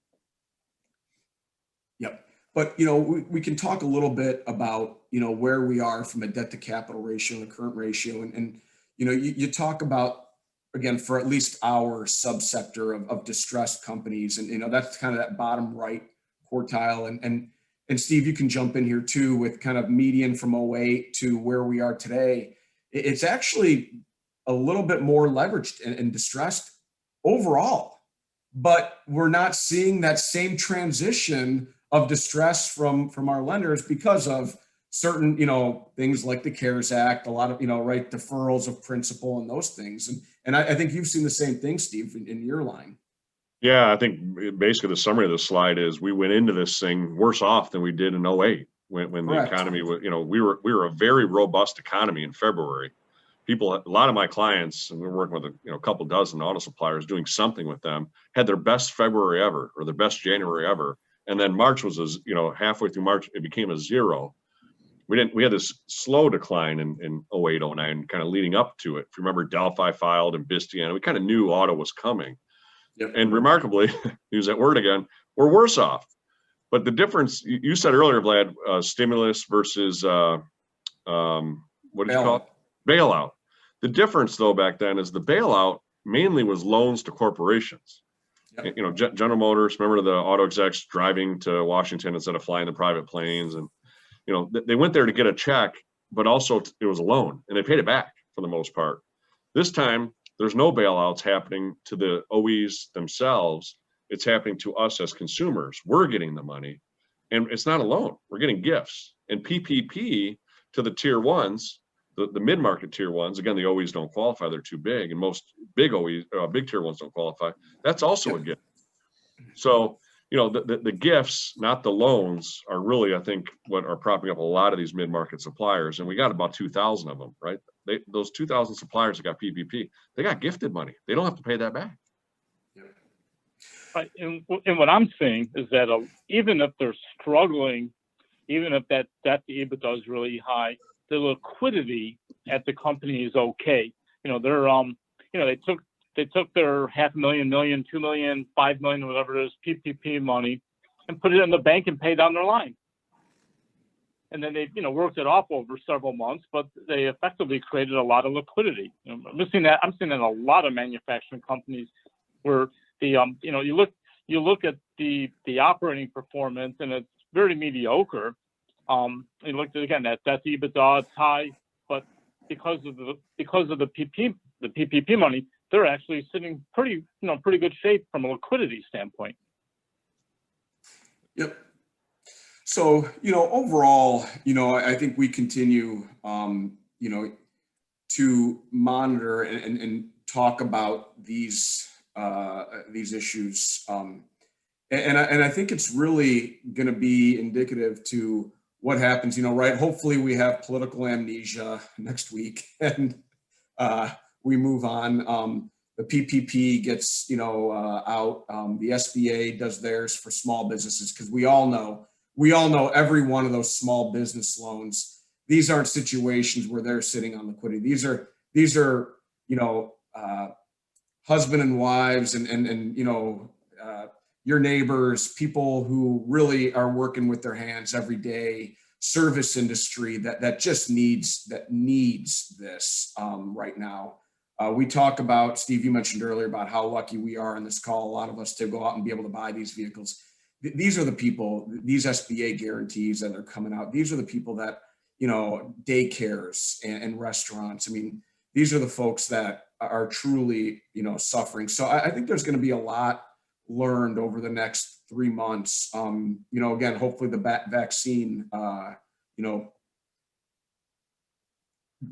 Yep. But, we can talk a little bit about, where we are from a debt to capital ratio and the current ratio. And you talk about, again, for at least our subsector of distressed companies. And, that's kind of that bottom right quartile. And Steve, you can jump in here too with kind of median from 2008 to where we are today. It's actually a little bit more leveraged and distressed overall, but we're not seeing that same transition of distress from our lenders because of certain, things like the CARES Act, a lot of, right, deferrals of principal and those things. And I think you've seen the same thing, Steve, in your line. Yeah, I think basically the summary of the slide is we went into this thing worse off than we did in 2008 when the economy was, we were a very robust economy in February. A lot of my clients, and we're working with a couple dozen auto suppliers doing something with them, had their best February ever or their best January ever. And then March was, halfway through March, it became a zero. We had this slow decline in 08, 09, kind of leading up to it. If you remember, Delphi filed and Bistian, we kind of knew auto was coming. Yep. And remarkably, use that word again, we're worse off. But the difference, you said earlier, Vlad, stimulus versus, what did you call it? Bailout. The difference, though, back then is the bailout mainly was loans to corporations. Yep. General Motors, remember the auto execs driving to Washington instead of flying the private planes. And, they went there to get a check, but also it was a loan and they paid it back for the most part. This time, there's no bailouts happening to the OEs themselves. It's happening to us as consumers. We're getting the money and it's not a loan. We're getting gifts. And PPP to the tier ones, the mid-market tier ones, again, the OEs don't qualify. They're too big. And most big OEs, big tier ones don't qualify. That's also a gift. So, the gifts, not the loans, are really, I think, what are propping up a lot of these mid-market suppliers. And we got about 2,000 of them, right? Those 2,000 suppliers that got PPP, they got gifted money. They don't have to pay that back. Right. And what I'm saying is that even if they're struggling, even if that debt to EBITDA is really high, the liquidity at the company is okay. They took their $500,000, million, $2 million, $5 million, whatever it is, PPP money, and put it in the bank and pay down their line. and then they, worked it off over several months, but they effectively created a lot of liquidity. I'm seeing that in a lot of manufacturing companies where the, you look at the operating performance and it's very mediocre. You look at, again, that EBITDA, it's high, but because of the PPP money, they're actually sitting pretty good shape from a liquidity standpoint. Yep. So, overall, I think we continue, to monitor and talk about these issues. And I think it's really going to be indicative to what happens, right? Hopefully we have political amnesia next week and we move on. The PPP gets, out. The SBA does theirs for small businesses, because we all know every one of those small business loans. These aren't situations where they're sitting on liquidity. These are husband and wives and your neighbors, people who really are working with their hands every day, service industry that just needs this right now. We talk about, Steve, you mentioned earlier about how lucky we are in this call, a lot of us, to go out and be able to buy these vehicles. These are the people, these SBA guarantees that are coming out. These are the people that, daycares and restaurants. I mean, these are the folks that are truly, suffering. So I think there's going to be a lot learned over the next 3 months. Again, hopefully the vaccine,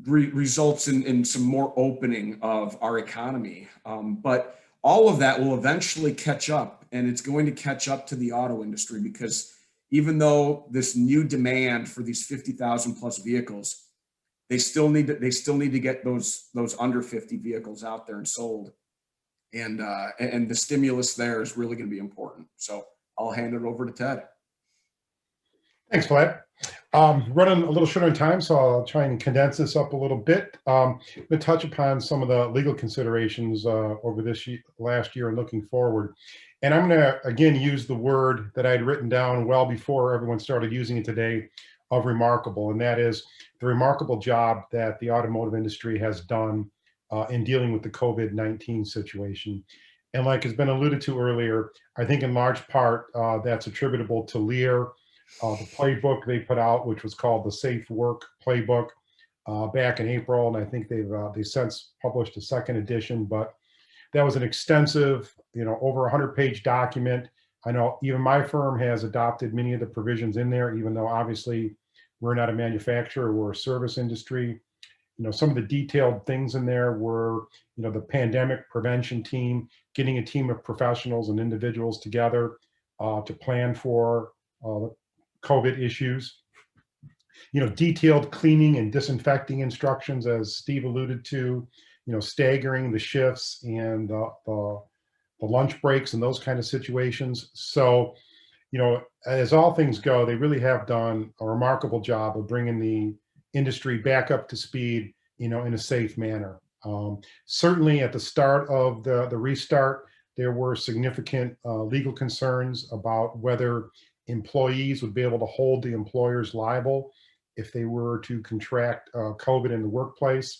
results in some more opening of our economy. But all of that will eventually catch up, and it's going to catch up to the auto industry, because even though this new demand for these 50,000 plus vehicles, they still need to get those under 50 vehicles out there and sold. And the stimulus there is really going to be important. So I'll hand it over to Ted. Thanks, Vlad. Running a little short on time, so I'll try and condense this up a little bit. I'm going to touch upon some of the legal considerations over this last year and looking forward. And I'm going to, again, use the word that I'd written down well before everyone started using it today, of remarkable. And that is the remarkable job that the automotive industry has done in dealing with the COVID-19 situation. And like has been alluded to earlier, I think in large part that's attributable to Lear, the playbook they put out, which was called the Safe Work Playbook back in April. And I think they've since published a second edition, but that was an extensive, over 100-page document. I know even my firm has adopted many of the provisions in there, even though obviously we're not a manufacturer, we're a service industry. Some of the detailed things in there were, the pandemic prevention team, getting a team of professionals and individuals together to plan for COVID issues. Detailed cleaning and disinfecting instructions, as Steve alluded to, staggering the shifts and the lunch breaks and those kind of situations. So, as all things go, they really have done a remarkable job of bringing the industry back up to speed, in a safe manner. Certainly at the start of the restart, there were significant legal concerns about whether employees would be able to hold the employers liable if they were to contract COVID in the workplace.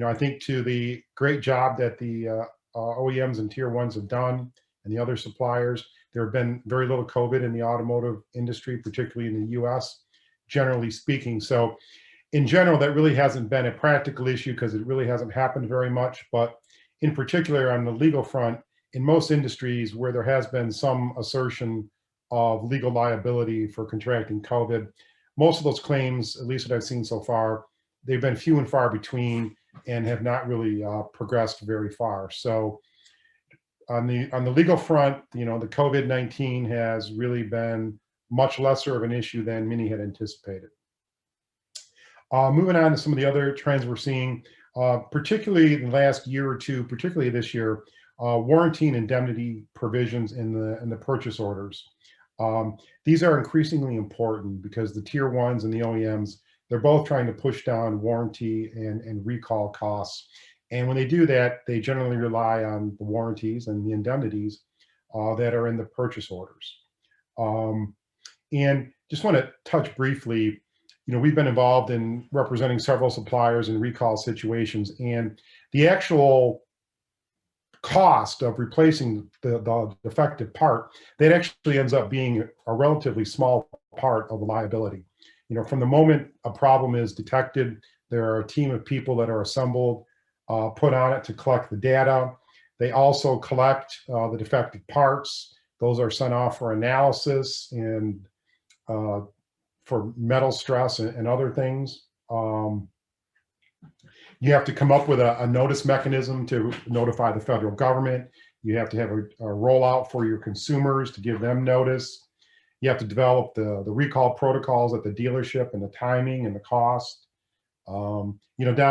I think to the great job that the OEMs and tier ones have done and the other suppliers, there have been very little COVID in the automotive industry, particularly in the US, generally speaking. So in general, that really hasn't been a practical issue because it really hasn't happened very much. But in particular on the legal front, in most industries where there has been some assertion of legal liability for contracting COVID, most of those claims, at least what I've seen so far, they've been few and far between and have not really progressed very far. So on the legal front, the COVID-19 has really been much lesser of an issue than many had anticipated. Moving on to some of the other trends we're seeing, particularly in the last year or two, particularly this year, warranty and indemnity provisions in the purchase orders. These are increasingly important because the tier ones and the OEMs, they're both trying to push down warranty and recall costs. And when they do that, they generally rely on the warranties and the indemnities that are in the purchase orders. And just want to touch briefly, we've been involved in representing several suppliers in recall situations, and the actual cost of replacing the defective part, that actually ends up being a relatively small part of the liability. From the moment a problem is detected, there are a team of people that are assembled, put on it to collect the data. They also collect the defective parts. Those are sent off for analysis and for metal stress and other things. You have to come up with a notice mechanism to notify the federal government. You have to have a rollout for your consumers to give them notice. You have to develop the recall protocols at the dealership and the timing and the cost. Down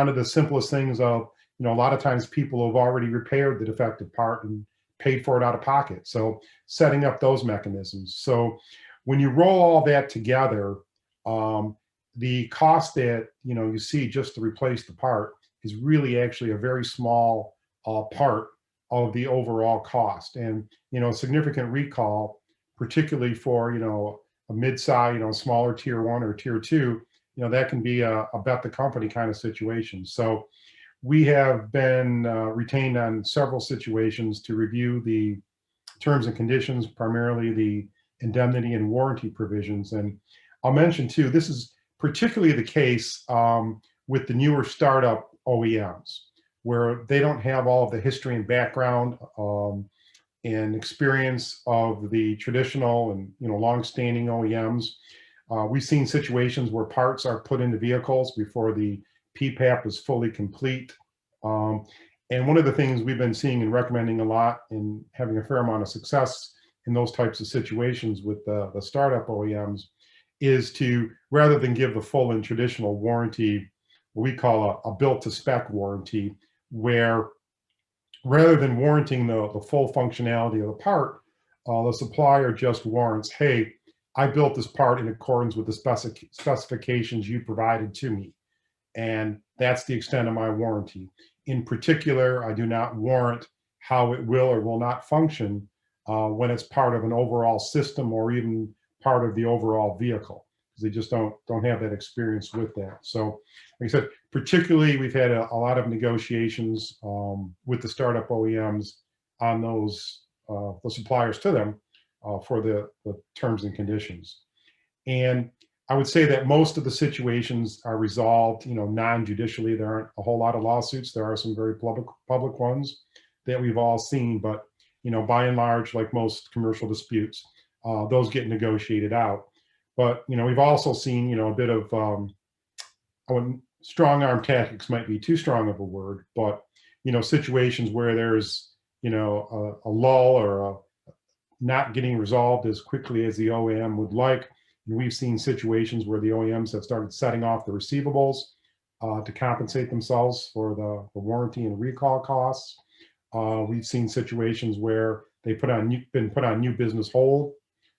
to the simplest things of, a lot of times people have already repaired the defective part and paid for it out of pocket. So setting up those mechanisms. So when you roll all that together, the cost that you see just to replace the part is really actually a very small part of the overall cost. And a significant recall, particularly for a mid-size, smaller tier 1 or tier 2, that can be a bet the company kind of situation. So we have been retained on several situations to review the terms and conditions, primarily the indemnity and warranty provisions. And I'll mention too, this is particularly the case with the newer startup OEMs, where they don't have all of the history and background and experience of the traditional and long-standing OEMs. We've seen situations where parts are put into vehicles before the PPAP is fully complete. And one of the things we've been seeing and recommending a lot and having a fair amount of success in those types of situations with the startup OEMs is to, rather than give the full and traditional warranty, what we call a built to spec warranty, where rather than warranting the full functionality of the part, the supplier just warrants, hey, I built this part in accordance with the specifications you provided to me. And that's the extent of my warranty. In particular, I do not warrant how it will or will not function when it's part of an overall system or even part of the overall vehicle, because they just don't have that experience with that. So like I said, particularly we've had a lot of negotiations with the startup OEMs on those, the suppliers to them for the terms and conditions. And I would say that most of the situations are resolved, non-judicially. There aren't a whole lot of lawsuits. There are some very public ones that we've all seen, but by and large, like most commercial disputes, those get negotiated out. But we've also seen a bit of strong arm tactics might be too strong of a word, but situations where there's a lull or a not getting resolved as quickly as the OEM would like. And we've seen situations where the OEMs have started setting off the receivables to compensate themselves for the warranty and recall costs. We've seen situations where they been put on new business hold,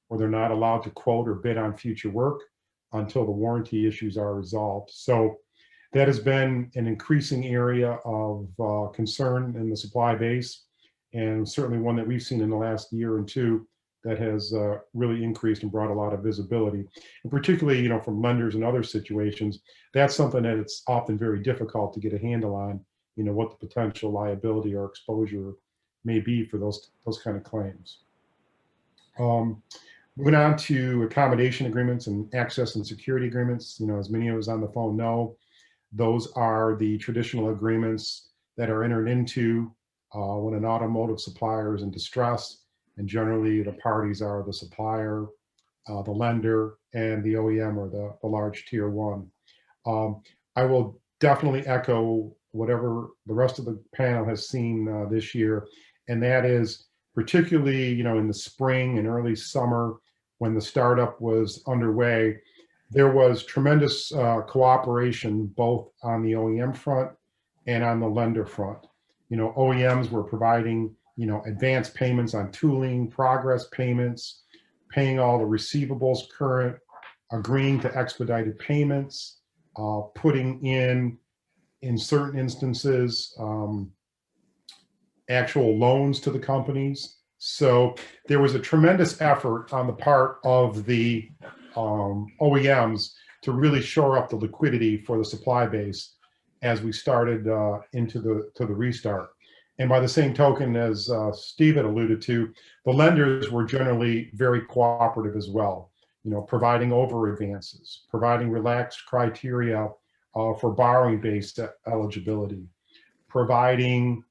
or they're not allowed to quote or bid on future work until the warranty issues are resolved. So that has been an increasing area of concern in the supply base, and certainly one that we've seen in the last year or two that has really increased and brought a lot of visibility. And particularly, from lenders and other situations, that's something that it's often very difficult to get a handle on, what the potential liability or exposure may be for those kind of claims. Moving on to accommodation agreements and access and security agreements, as many of us on the phone know, those are the traditional agreements that are entered into when an automotive supplier is in distress. And generally the parties are the supplier, the lender, and the OEM, or the large tier 1. I will definitely echo whatever the rest of the panel has seen this year, and that is particularly in the spring and early summer when the startup was underway, there was tremendous cooperation both on the OEM front and on the lender front. OEMs were providing advance payments on tooling, progress payments, paying all the receivables current, agreeing to expedited payments, putting in certain instances, actual loans to the companies. So there was a tremendous effort on the part of the OEMs to really shore up the liquidity for the supply base as we started into the restart. And by the same token, as Steve had alluded to, the lenders were generally very cooperative as well, providing over advances, providing relaxed criteria for borrowing-based eligibility, providing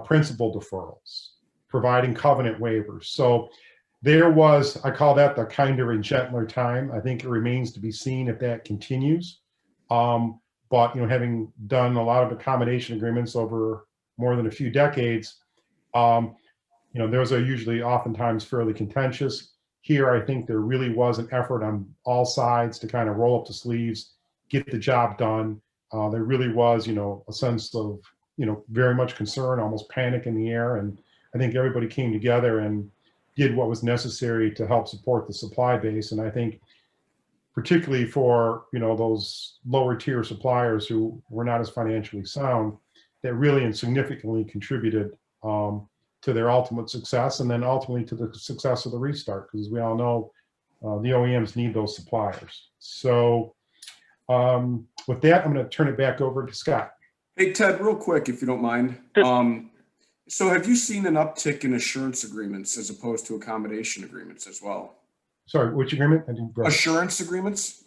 principal deferrals, providing covenant waivers. So there was, I call that the kinder and gentler time. I think it remains to be seen if that continues. But having done a lot of accommodation agreements over more than a few decades, those are usually oftentimes fairly contentious. Here, I think there really was an effort on all sides to kind of roll up the sleeves, get the job done. There really was, a sense of, very much concern, almost panic in the air. And I think everybody came together and did what was necessary to help support the supply base. And I think particularly for, those lower tier suppliers who were not as financially sound, that really and significantly contributed to their ultimate success, and then ultimately to the success of the restart, because we all know the OEMs need those suppliers. So with that, I'm going to turn it back over to Scott. Hey, Ted, real quick, if you don't mind. So have you seen an uptick in assurance agreements as opposed to accommodation agreements as well? Sorry, which agreement? I didn't. Assurance agreements?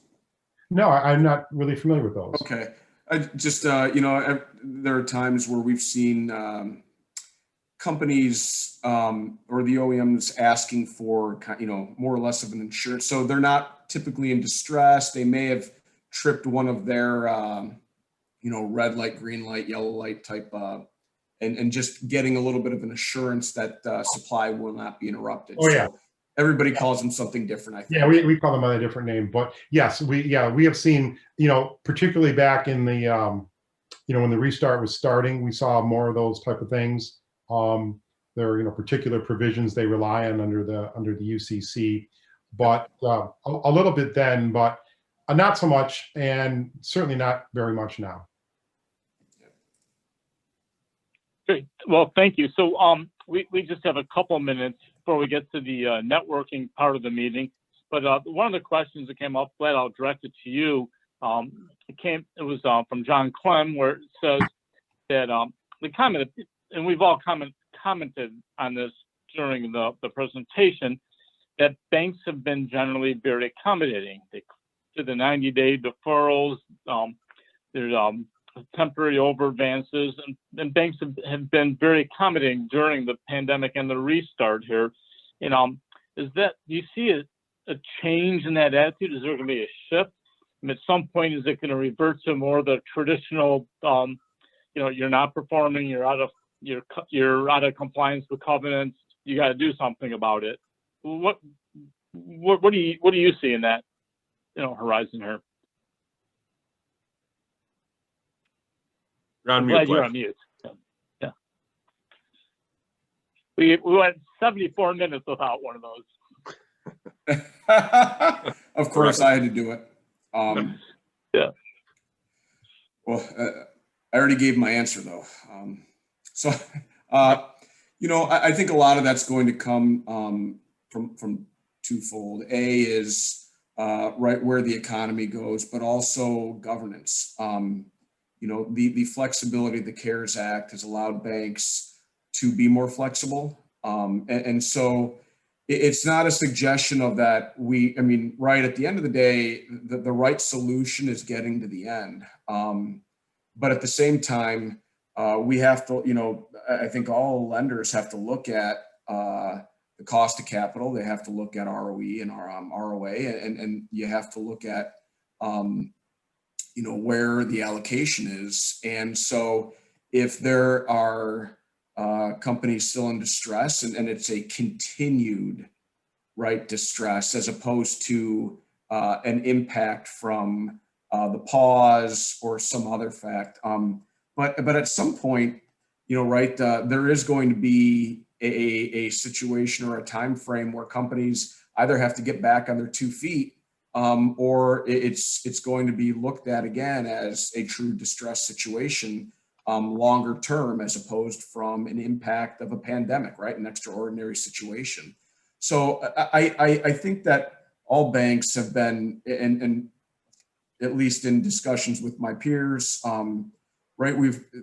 No, I'm not really familiar with those. Okay. I just, there are times where we've seen companies or the OEMs asking for, more or less of an insurance. So they're not typically in distress. They may have tripped one of their, red light, green light, yellow light type, and just getting a little bit of an assurance that supply will not be interrupted. Oh, yeah. So everybody calls them something different, I think. Yeah, we call them by a different name, but yes, we have seen, particularly back in the, when the restart was starting, we saw more of those type of things. There are, particular provisions they rely on under the UCC, but a little bit then, but not so much, and certainly not very much now. Great. Well, thank you. So we just have a couple minutes before we get to the networking part of the meeting. But one of the questions that came up, Vlad, I'll direct it to you. It was from John Clem, where it says that the comment, and we've all commented on this during the presentation, that banks have been generally very accommodating. They to the 90-day deferrals. There's temporary over advances, and banks have been very accommodating during the pandemic and the restart here. Do you see a change in that attitude? Is there going to be a shift? And at some point, is it going to revert to more of the traditional, you're not performing, you're out of compliance with covenants, you got to do something about it. What do you see in that, horizon here? On Glad mute, you're Vlad. on mute. Yeah. We went 74 minutes without one of those. Of course, I had to do it. Yeah. Well, I already gave my answer though. I think a lot of that's going to come from twofold. A is right where the economy goes, but also governance. The flexibility of the CARES Act has allowed banks to be more flexible. And so it's not a suggestion of that right at the end of the day, the right solution is getting to the end. But at the same time, we have to, I think all lenders have to look at the cost of capital. They have to look at ROE and ROA, and you have to look at, where the allocation is. And so if there are companies still in distress and it's a continued distress as opposed to an impact from the pause or some other fact. But at some point, there is going to be a situation or a time frame where companies either have to get back on their 2 feet or it's going to be looked at again as a true distress situation longer term, as opposed from an impact of a pandemic, an extraordinary situation. So I think that all banks have been, and at least in discussions with my peers, right?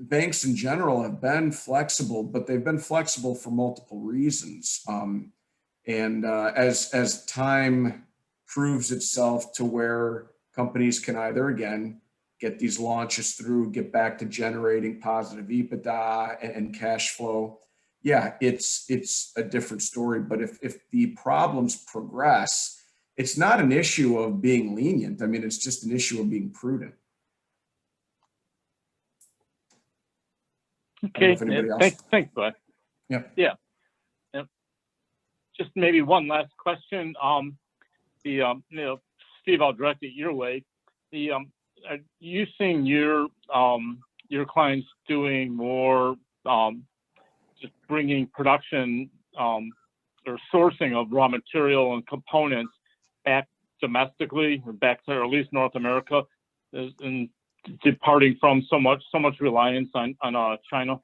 Banks in general have been flexible, but they've been flexible for multiple reasons. As time proves itself to where companies can either, again, get these launches through, get back to generating positive EBITDA and cash flow, yeah, it's a different story. But if the problems progress, it's not an issue of being lenient. I mean, it's just an issue of being prudent. Okay, if anybody else- thanks, Bud. Yep. Yeah. Just maybe one last question. Steve, I'll direct it your way. Are you seeing your clients doing more just bringing production or sourcing of raw material and components back domestically, or back to, or at least North America, and departing from so much reliance on China?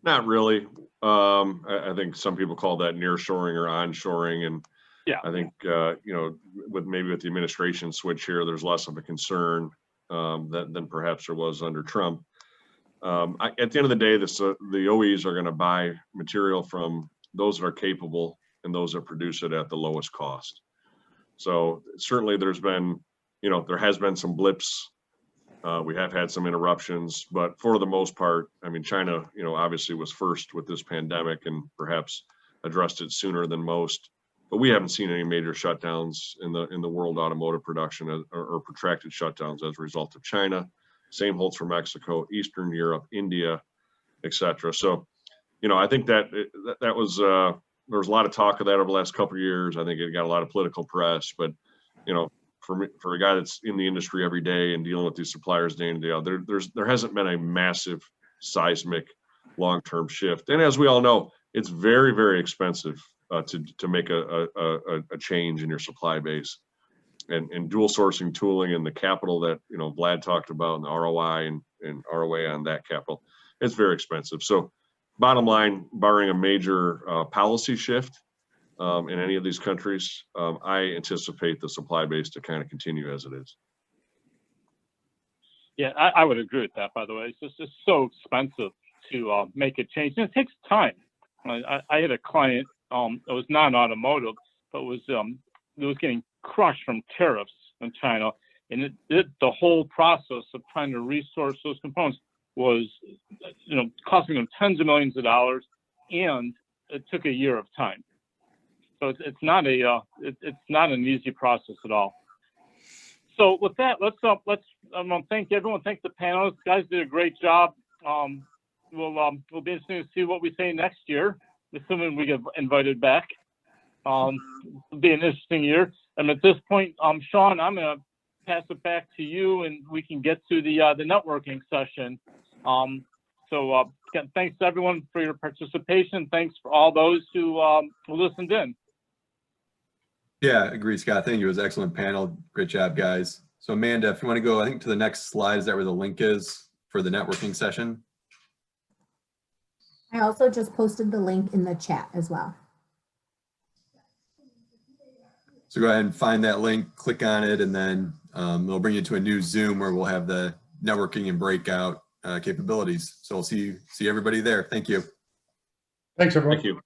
Not really. I think some people call that nearshoring or onshoring, and yeah, I think with the administration switch here, there's less of a concern than perhaps there was under Trump. At the end of the day, the OEs are going to buy material from those that are capable and those that produce it at the lowest cost. So certainly there has been some blips. We have had some interruptions, but for the most part, I mean, China, obviously was first with this pandemic and perhaps addressed it sooner than most. But we haven't seen any major shutdowns in the world automotive production or protracted shutdowns as a result of China. Same holds for Mexico, Eastern Europe, India, etc. So, I think that was there was a lot of talk of that over the last couple of years. I think it got a lot of political press, but for a guy that's in the industry every day and dealing with these suppliers day in and day out, there hasn't been a massive seismic long-term shift. And as we all know, it's very, very expensive to make a change in your supply base, and dual sourcing tooling and the capital that Vlad talked about, and the ROI and ROA on that capital, it's very expensive. So bottom line, barring a major policy shift in any of these countries, I anticipate the supply base to kind of continue as it is. Yeah, I would agree with that, by the way. It's just so expensive to make a change, and it takes time. I had a client that was non-automotive, but was getting crushed from tariffs in China, and the whole process of trying to resource those components was, costing them tens of millions of dollars, and it took a year of time. So it's not an easy process at all. So with that, let's thank everyone. Thank the panelists. Guys did a great job. We'll be interested to see what we say next year, assuming we get invited back. It'll be an interesting year. And at this point, Sean, I'm going to pass it back to you, and we can get to the networking session. Again, thanks everyone for your participation. Thanks for all those who listened in. Yeah, agree, Scott. I think it was an excellent panel. Great job, guys. So Amanda, if you want to go, I think to the next slide, is that where the link is for the networking session? I also just posted the link in the chat as well. So go ahead and find that link, click on it, and then it'll bring you to a new Zoom where we'll have the networking and breakout capabilities. So I'll see everybody there. Thank you. Thanks, everyone. Thank you.